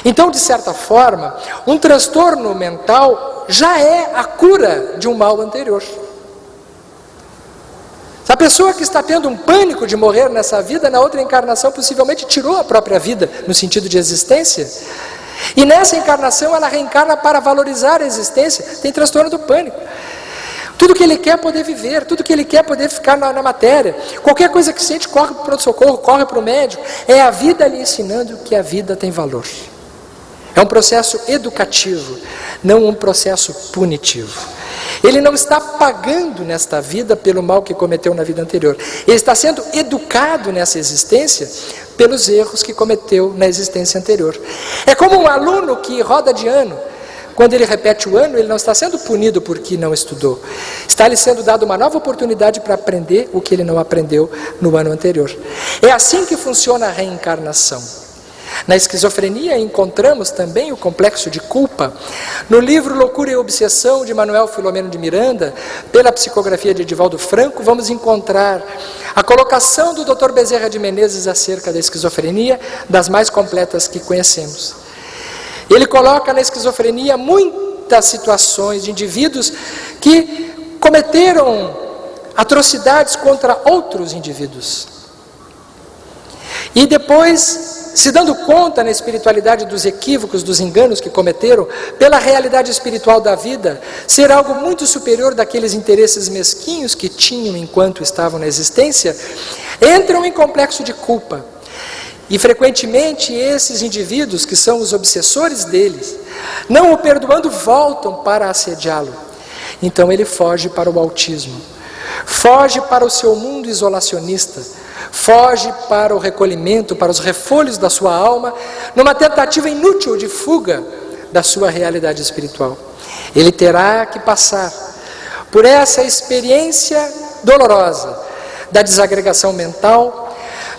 Então, de certa forma, um transtorno mental já é a cura de um mal anterior. A pessoa que está tendo um pânico de morrer nessa vida, na outra encarnação, possivelmente tirou a própria vida, no sentido de existência. E nessa encarnação, ela reencarna para valorizar a existência, tem transtorno do pânico. Tudo que ele quer é poder viver, tudo que ele quer é poder ficar na matéria. Qualquer coisa que sente, corre para o pronto-socorro, corre para o médico. É a vida lhe ensinando que a vida tem valor. É um processo educativo, não um processo punitivo. Ele não está pagando nesta vida pelo mal que cometeu na vida anterior. Ele está sendo educado nessa existência pelos erros que cometeu na existência anterior. É como um aluno que roda de ano. Quando ele repete o ano, ele não está sendo punido porque não estudou. Está lhe sendo dado uma nova oportunidade para aprender o que ele não aprendeu no ano anterior. É assim que funciona a reencarnação. Na esquizofrenia encontramos também o complexo de culpa. No livro Loucura e Obsessão, de Manuel Filomeno de Miranda, pela psicografia de Edivaldo Franco, vamos encontrar a colocação do Dr. Bezerra de Menezes acerca da esquizofrenia, das mais completas que conhecemos. Ele coloca na esquizofrenia muitas situações de indivíduos que cometeram atrocidades contra outros indivíduos. E depois, se dando conta na espiritualidade dos equívocos, dos enganos que cometeram, pela realidade espiritual da vida, ser algo muito superior daqueles interesses mesquinhos que tinham enquanto estavam na existência, entram em complexo de culpa. E frequentemente esses indivíduos, que são os obsessores deles, não o perdoando, voltam para assediá-lo. Então ele foge para o autismo, foge para o seu mundo isolacionista, foge para o recolhimento, para os refolhos da sua alma, numa tentativa inútil de fuga da sua realidade espiritual. Ele terá que passar por essa experiência dolorosa da desagregação mental,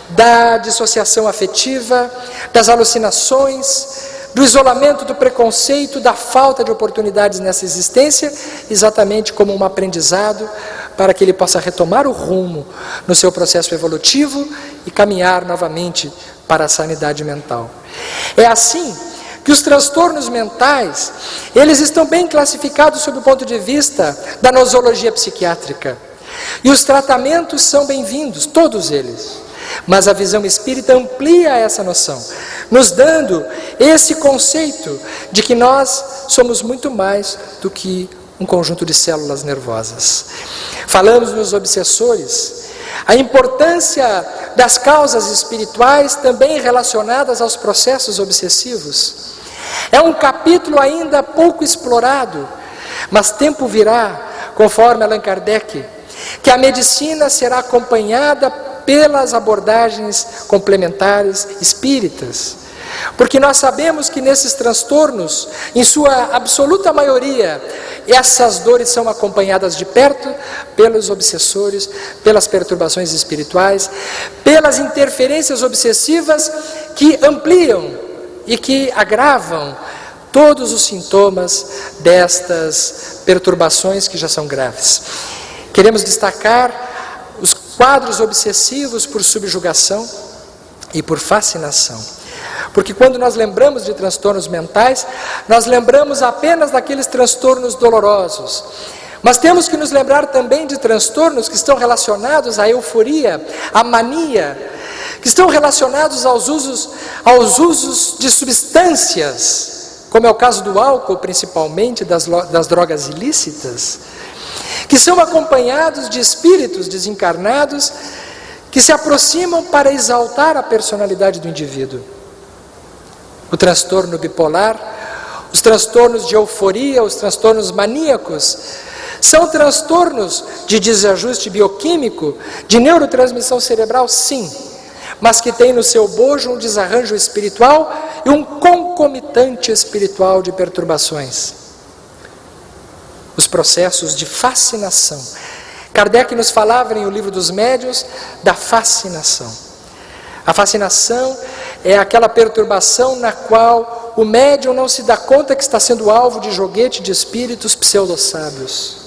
da dissociação afetiva, das alucinações, do isolamento, do preconceito, da falta de oportunidades nessa existência, exatamente como um aprendizado para que ele possa retomar o rumo no seu processo evolutivo e caminhar novamente para a sanidade mental. É assim que os transtornos mentais, eles estão bem classificados sob o ponto de vista da nosologia psiquiátrica. E os tratamentos são bem-vindos, todos eles. Mas a visão espírita amplia essa noção, nos dando esse conceito de que nós somos muito mais do que um conjunto de células nervosas. Falamos nos obsessores, a importância das causas espirituais também relacionadas aos processos obsessivos. É um capítulo ainda pouco explorado, mas tempo virá, conforme Allan Kardec, que a medicina será acompanhada pelas abordagens complementares espíritas. Porque nós sabemos que nesses transtornos, em sua absoluta maioria, essas dores são acompanhadas de perto pelos obsessores, pelas perturbações espirituais, pelas interferências obsessivas que ampliam e que agravam todos os sintomas destas perturbações que já são graves. Queremos destacar os quadros obsessivos por subjugação e por fascinação. Porque quando nós lembramos de transtornos mentais, nós lembramos apenas daqueles transtornos dolorosos. Mas temos que nos lembrar também de transtornos que estão relacionados à euforia, à mania, que estão relacionados aos usos de substâncias, como é o caso do álcool, principalmente, das drogas ilícitas, que são acompanhados de espíritos desencarnados que se aproximam para exaltar a personalidade do indivíduo. O transtorno bipolar, os transtornos de euforia, os transtornos maníacos, são transtornos de desajuste bioquímico, de neurotransmissão cerebral, sim, mas que tem no seu bojo um desarranjo espiritual e um concomitante espiritual de perturbações. Os processos de fascinação. Kardec nos falava em O Livro dos Médiuns da fascinação. A fascinação é aquela perturbação na qual o médium não se dá conta que está sendo alvo de joguete de espíritos pseudo-sábios.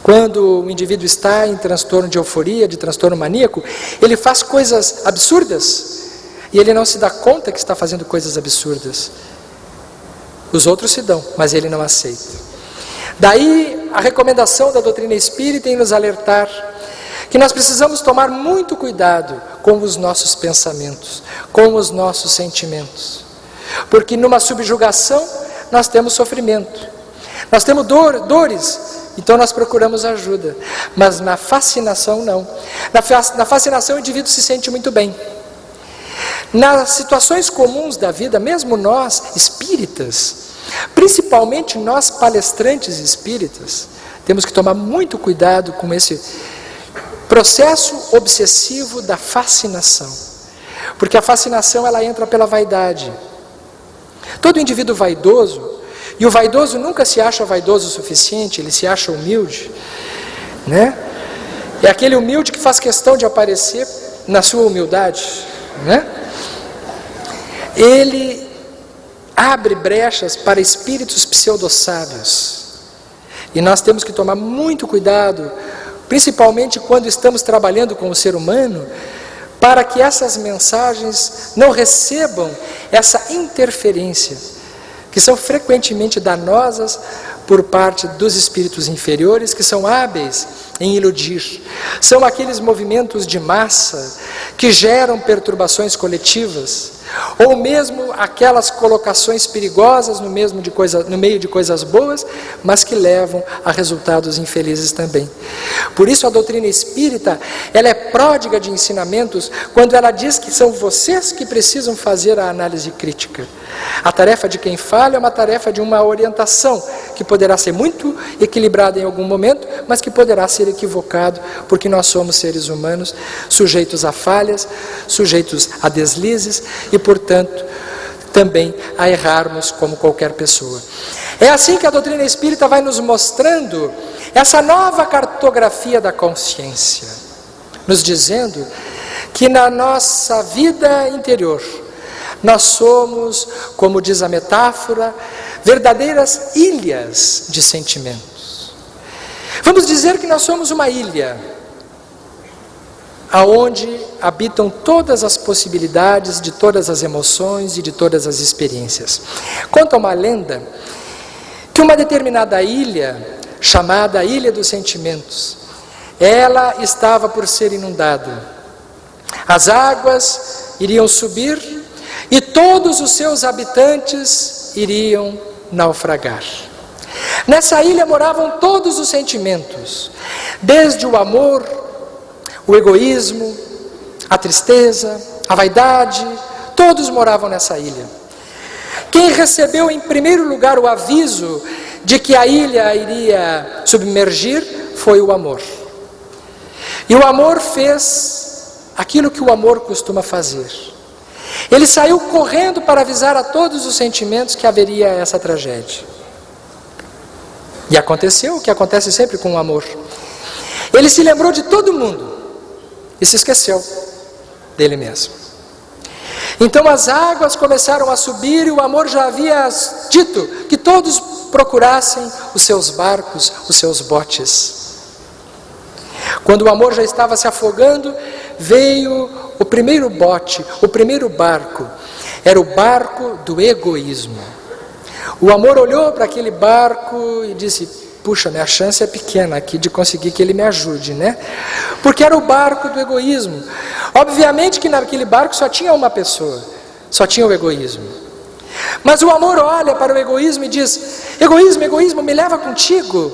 Quando o indivíduo está em transtorno de euforia, de transtorno maníaco, ele faz coisas absurdas e ele não se dá conta que está fazendo coisas absurdas. Os outros se dão, mas ele não aceita. Daí a recomendação da doutrina espírita em nos alertar que nós precisamos tomar muito cuidado com os nossos pensamentos, com os nossos sentimentos. Porque numa subjugação nós temos sofrimento, nós temos dores, então nós procuramos ajuda. Mas na fascinação não. Na fascinação o indivíduo se sente muito bem. Nas situações comuns da vida, mesmo nós espíritas, principalmente nós palestrantes espíritas, temos que tomar muito cuidado com esse processo obsessivo da fascinação. Porque a fascinação ela entra pela vaidade. Todo indivíduo vaidoso, e o vaidoso nunca se acha vaidoso o suficiente, ele se acha humilde, né? É aquele humilde que faz questão de aparecer na sua humildade, né? Ele abre brechas para espíritos pseudo-sábios. E nós temos que tomar muito cuidado, principalmente quando estamos trabalhando com o ser humano, para que essas mensagens não recebam essa interferência, que são frequentemente danosas por parte dos espíritos inferiores, que são hábeis em iludir. São aqueles movimentos de massa que geram perturbações coletivas, ou mesmo aquelas colocações perigosas no meio de coisas boas, mas que levam a resultados infelizes também. Por isso a doutrina espírita, ela é pródiga de ensinamentos quando ela diz que são vocês que precisam fazer a análise crítica. A tarefa de quem falha é uma tarefa de uma orientação, que poderá ser muito equilibrada em algum momento, mas que poderá ser equivocado, porque nós somos seres humanos, sujeitos a falhas, sujeitos a deslizes e, portanto, também a errarmos como qualquer pessoa. É assim que a doutrina espírita vai nos mostrando essa nova cartografia da consciência, nos dizendo que na nossa vida interior, nós somos, como diz a metáfora, verdadeiras ilhas de sentimentos. Vamos dizer que nós somos uma ilha, aonde habitam todas as possibilidades de todas as emoções e de todas as experiências. Conta uma lenda que uma determinada ilha, chamada Ilha dos Sentimentos, ela estava por ser inundada. As águas iriam subir e todos os seus habitantes iriam naufragar. Nessa ilha moravam todos os sentimentos, desde o amor, o egoísmo, a tristeza, a vaidade, todos moravam nessa ilha. Quem recebeu em primeiro lugar o aviso de que a ilha iria submergir foi o amor. E o amor fez aquilo que o amor costuma fazer. Ele saiu correndo para avisar a todos os sentimentos que haveria essa tragédia. E aconteceu o que acontece sempre com o amor. Ele se lembrou de todo mundo e se esqueceu dele mesmo. Então as águas começaram a subir e o amor já havia dito que todos procurassem os seus barcos, os seus botes. Quando o amor já estava se afogando, veio o primeiro bote, o primeiro barco. Era o barco do egoísmo. O amor olhou para aquele barco e disse: puxa, minha chance é pequena aqui de conseguir que ele me ajude, né? Porque era o barco do egoísmo. Obviamente que naquele barco só tinha uma pessoa, só tinha o egoísmo. Mas o amor olha para o egoísmo e diz: egoísmo, egoísmo, me leva contigo.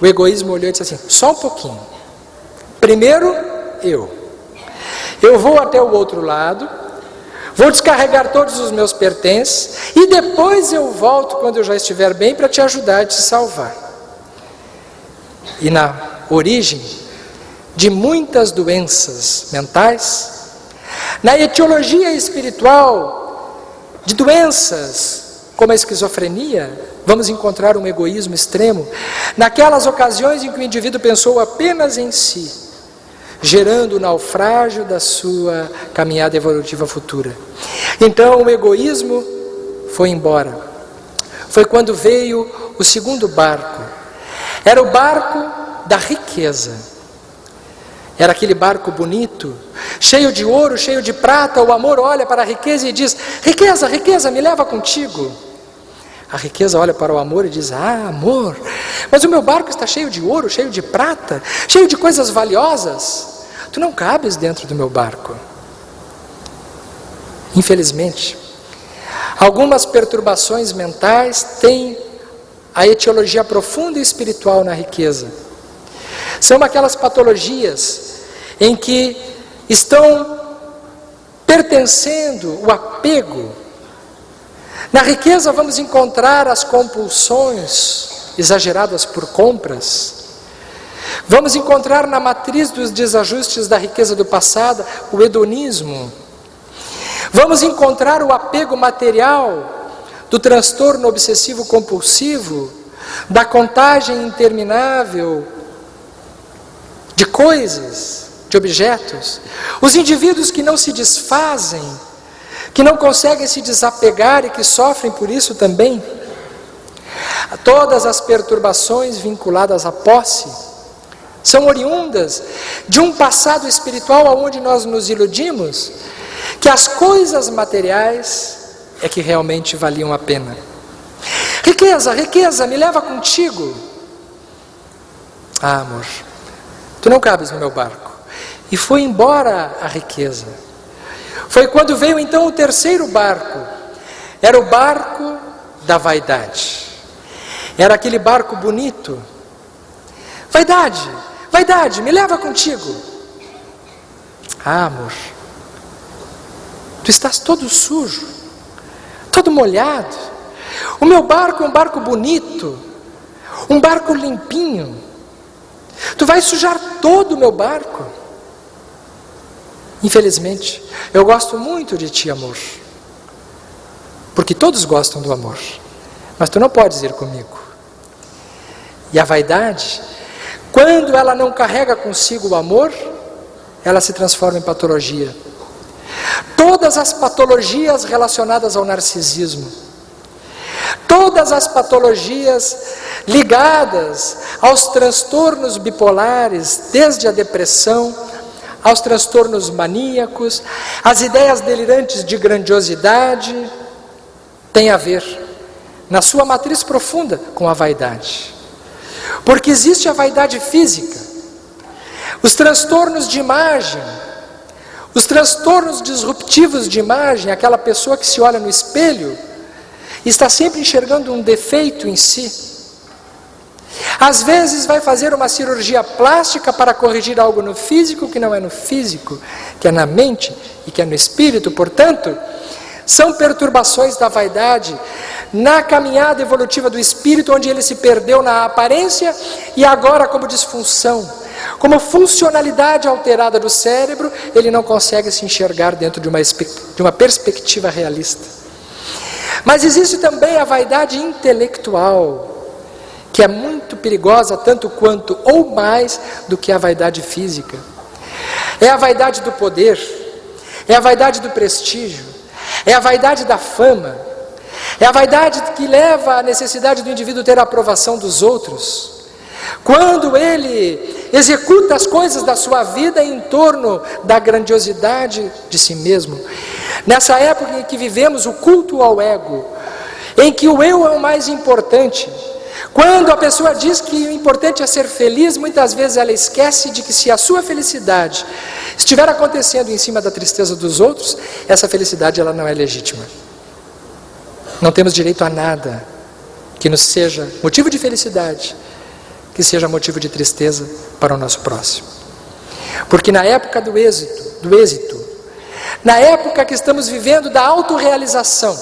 O egoísmo olhou e disse assim: só um pouquinho. Primeiro eu vou até o outro lado, vou descarregar todos os meus pertences e depois eu volto quando eu já estiver bem para te ajudar a te salvar. E na origem de muitas doenças mentais, na etiologia espiritual de doenças como a esquizofrenia, vamos encontrar um egoísmo extremo naquelas ocasiões em que o indivíduo pensou apenas em si, gerando o naufrágio da sua caminhada evolutiva futura. Então o egoísmo foi embora. Foi quando veio o segundo barco. Era o barco da riqueza. Era aquele barco bonito, cheio de ouro, cheio de prata. O amor olha para a riqueza e diz: riqueza, riqueza, me leva contigo. A riqueza olha para o amor e diz: ah, amor, mas o meu barco está cheio de ouro, cheio de prata, cheio de coisas valiosas. Tu não cabes dentro do meu barco. Infelizmente, algumas perturbações mentais têm a etiologia profunda e espiritual na riqueza. São aquelas patologias em que estão pertencendo o apego. Na riqueza vamos encontrar as compulsões exageradas por compras. Vamos encontrar na matriz dos desajustes da riqueza do passado o hedonismo. Vamos encontrar o apego material do transtorno obsessivo compulsivo, da contagem interminável de coisas, de objetos. Os indivíduos que não se desfazem, que não conseguem se desapegar e que sofrem por isso também. Todas as perturbações vinculadas à posse são oriundas de um passado espiritual onde nós nos iludimos que as coisas materiais é que realmente valiam a pena. Riqueza, riqueza, me leva contigo. Ah, amor, tu não cabes no meu barco. E foi embora a riqueza. Foi quando veio então o terceiro barco. Era o barco da vaidade. Era aquele barco bonito. Vaidade, vaidade, me leva contigo. Ah, amor, tu estás todo sujo, todo molhado. O meu barco é um barco bonito, um barco limpinho. Tu vais sujar todo o meu barco. Infelizmente, eu gosto muito de ti, amor, porque todos gostam do amor, mas tu não podes ir comigo. E a vaidade, quando ela não carrega consigo o amor, ela se transforma em patologia. Todas as patologias relacionadas ao narcisismo, todas as patologias ligadas aos transtornos bipolares, desde a depressão, aos transtornos maníacos, as ideias delirantes de grandiosidade, têm a ver, na sua matriz profunda, com a vaidade. Porque existe a vaidade física, os transtornos de imagem, os transtornos disruptivos de imagem, aquela pessoa que se olha no espelho e está sempre enxergando um defeito em si. Às vezes vai fazer uma cirurgia plástica para corrigir algo no físico que não é no físico, que é na mente e que é no espírito. Portanto, são perturbações da vaidade na caminhada evolutiva do espírito, onde ele se perdeu na aparência e agora, como disfunção, como funcionalidade alterada do cérebro, ele não consegue se enxergar dentro de uma perspectiva realista. Mas existe também a vaidade intelectual, que é muito perigosa, tanto quanto ou mais do que a vaidade física. É a vaidade do poder, é a vaidade do prestígio, é a vaidade da fama, é a vaidade que leva à necessidade do indivíduo ter a aprovação dos outros. Quando ele executa as coisas da sua vida em torno da grandiosidade de si mesmo. Nessa época em que vivemos o culto ao ego, em que o eu é o mais importante. Quando a pessoa diz que o importante é ser feliz, muitas vezes ela esquece de que se a sua felicidade estiver acontecendo em cima da tristeza dos outros, essa felicidade ela não é legítima. Não temos direito a nada que nos seja motivo de felicidade, que seja motivo de tristeza para o nosso próximo. Porque na época do êxito, na época que estamos vivendo da autorrealização,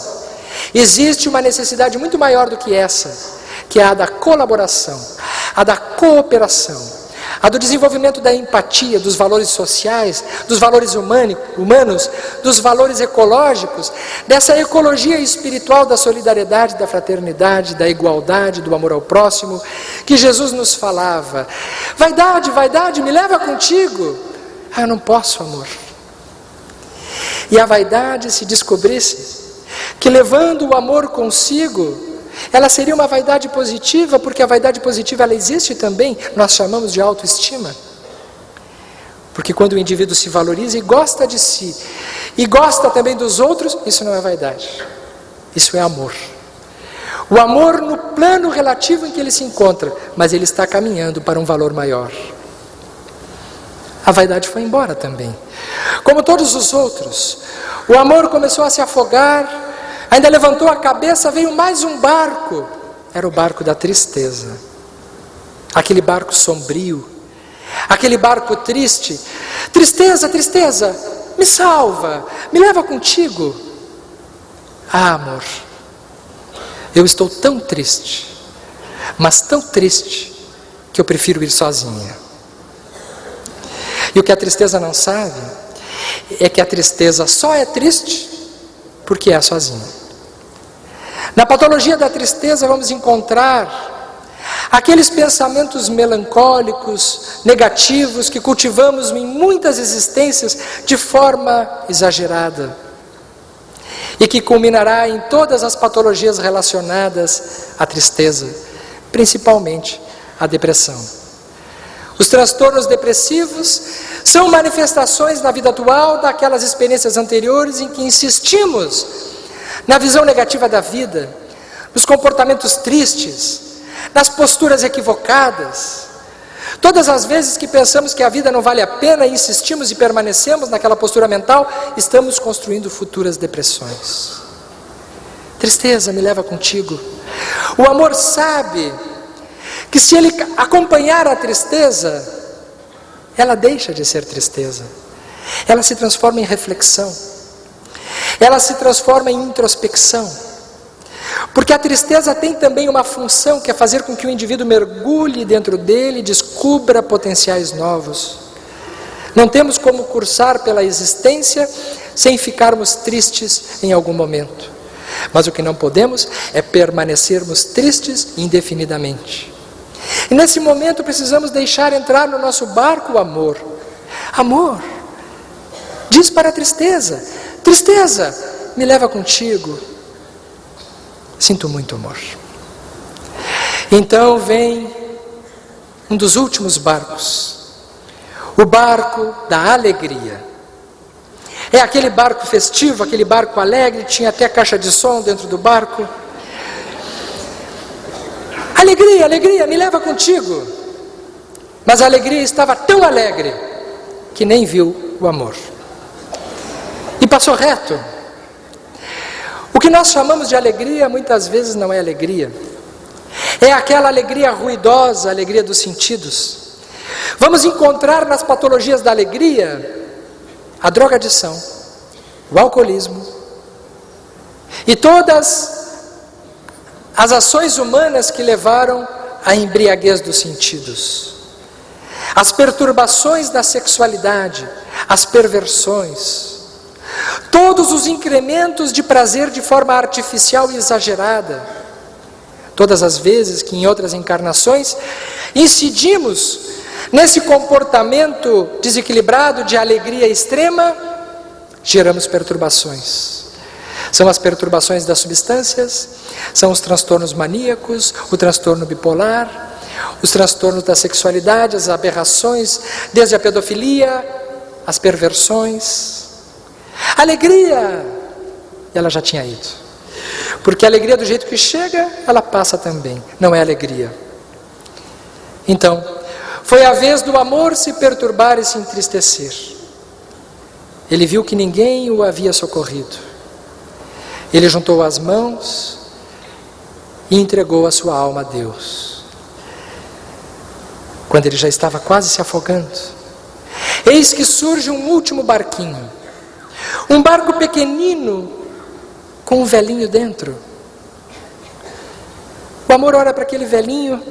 existe uma necessidade muito maior do que essa, que é a da colaboração, a da cooperação, a do desenvolvimento da empatia, dos valores sociais, dos valores humanos, dos valores ecológicos, dessa ecologia espiritual da solidariedade, da fraternidade, da igualdade, do amor ao próximo, que Jesus nos falava. Vaidade, vaidade, me leva contigo. Eu não posso, amor. E a vaidade, se descobrisse que levando o amor consigo, ela seria uma vaidade positiva, porque a vaidade positiva ela existe também, nós chamamos de autoestima. Porque quando o indivíduo se valoriza e gosta de si, e gosta também dos outros, isso não é vaidade, isso é amor. O amor no plano relativo em que ele se encontra, mas ele está caminhando para um valor maior. A vaidade foi embora também. Como todos os outros, o amor começou a se afogar. Ainda levantou a cabeça, veio mais um barco. Era o barco da tristeza. Aquele barco sombrio. Aquele barco triste. Tristeza, tristeza, me salva, me leva contigo. Ah, amor, eu estou tão triste, mas tão triste, que eu prefiro ir sozinha. E o que a tristeza não sabe, é que a tristeza só é triste, porque é sozinha. Na patologia da tristeza vamos encontrar aqueles pensamentos melancólicos, negativos, que cultivamos em muitas existências de forma exagerada e que culminará em todas as patologias relacionadas à tristeza, principalmente a depressão. Os transtornos depressivos são manifestações na vida atual daquelas experiências anteriores em que insistimos na visão negativa da vida, nos comportamentos tristes, nas posturas equivocadas. Todas as vezes que pensamos que a vida não vale a pena, insistimos e permanecemos naquela postura mental, estamos construindo futuras depressões. Tristeza, me leva contigo. O amor sabe que se ele acompanhar a tristeza, ela deixa de ser tristeza. Ela se transforma em reflexão. Ela se transforma em introspecção. Porque a tristeza tem também uma função, que é fazer com que o indivíduo mergulhe dentro dele e descubra potenciais novos. Não temos como cursar pela existência sem ficarmos tristes em algum momento. Mas o que não podemos é permanecermos tristes indefinidamente. E nesse momento precisamos deixar entrar no nosso barco o amor. Amor, diz para a tristeza: tristeza, me leva contigo. Sinto muito, amor. Então vem um dos últimos barcos, o barco da alegria. É aquele barco festivo, aquele barco alegre, tinha até caixa de som dentro do barco. Alegria, alegria, me leva contigo. Mas a alegria estava tão alegre que nem viu o amor. E passou reto. O que nós chamamos de alegria muitas vezes não é alegria. É aquela alegria ruidosa, a alegria dos sentidos. Vamos encontrar nas patologias da alegria a drogadição, o alcoolismo e todas as ações humanas que levaram à embriaguez dos sentidos, as perturbações da sexualidade, as perversões, todos os incrementos de prazer de forma artificial e exagerada, todas as vezes que em outras encarnações incidimos nesse comportamento desequilibrado de alegria extrema, geramos perturbações. São as perturbações das substâncias, são os transtornos maníacos, o transtorno bipolar, os transtornos da sexualidade, as aberrações, desde a pedofilia, as perversões. Alegria, ela já tinha ido. Porque a alegria do jeito que chega, ela passa também, não é alegria. Então, foi a vez do amor se perturbar e se entristecer. Ele viu que ninguém o havia socorrido. Ele juntou as mãos e entregou a sua alma a Deus. Quando ele já estava quase se afogando, eis que surge um último barquinho. Um barco pequenino com um velhinho dentro. O amor olha para aquele velhinho,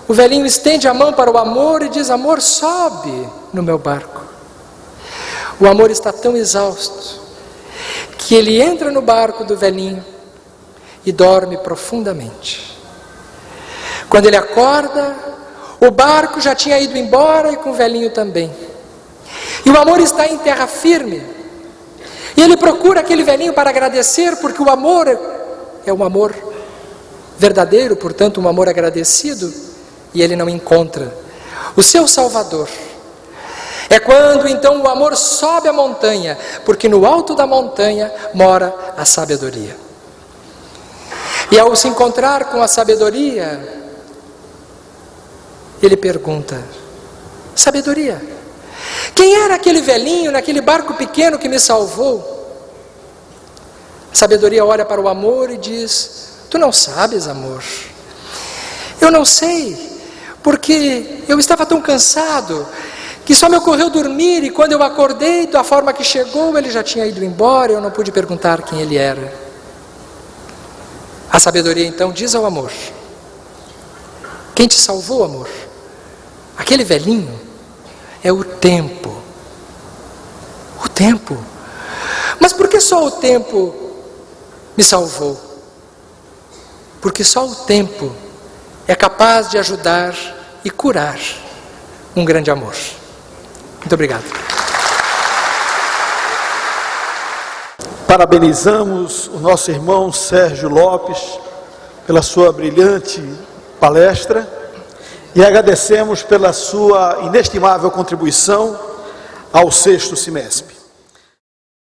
o velhinho estende a mão para o amor e diz: amor, sobe no meu barco. O amor está tão exausto que ele entra no barco do velhinho e dorme profundamente. Quando ele acorda, o barco já tinha ido embora e com o velhinho também. E o amor está em terra firme. E ele procura aquele velhinho para agradecer, porque o amor é um amor verdadeiro, portanto um amor agradecido, e ele não encontra o seu Salvador. É quando então o amor sobe a montanha, porque no alto da montanha mora a sabedoria. E ao se encontrar com a sabedoria, ele pergunta: sabedoria, quem era aquele velhinho naquele barco pequeno que me salvou? A sabedoria olha para o amor e diz: tu não sabes, amor. Eu não sei, porque eu estava tão cansado que só me ocorreu dormir, e quando eu acordei, da forma que chegou, ele já tinha ido embora, eu não pude perguntar quem ele era. A sabedoria então diz ao amor: quem te salvou, amor? Aquele velhinho é o tempo. O tempo. Mas por que só o tempo me salvou? Porque só o tempo é capaz de ajudar e curar um grande amor. Muito obrigado. Parabenizamos o nosso irmão Sérgio Lopes pela sua brilhante palestra e agradecemos pela sua inestimável contribuição ao 6º Semesp.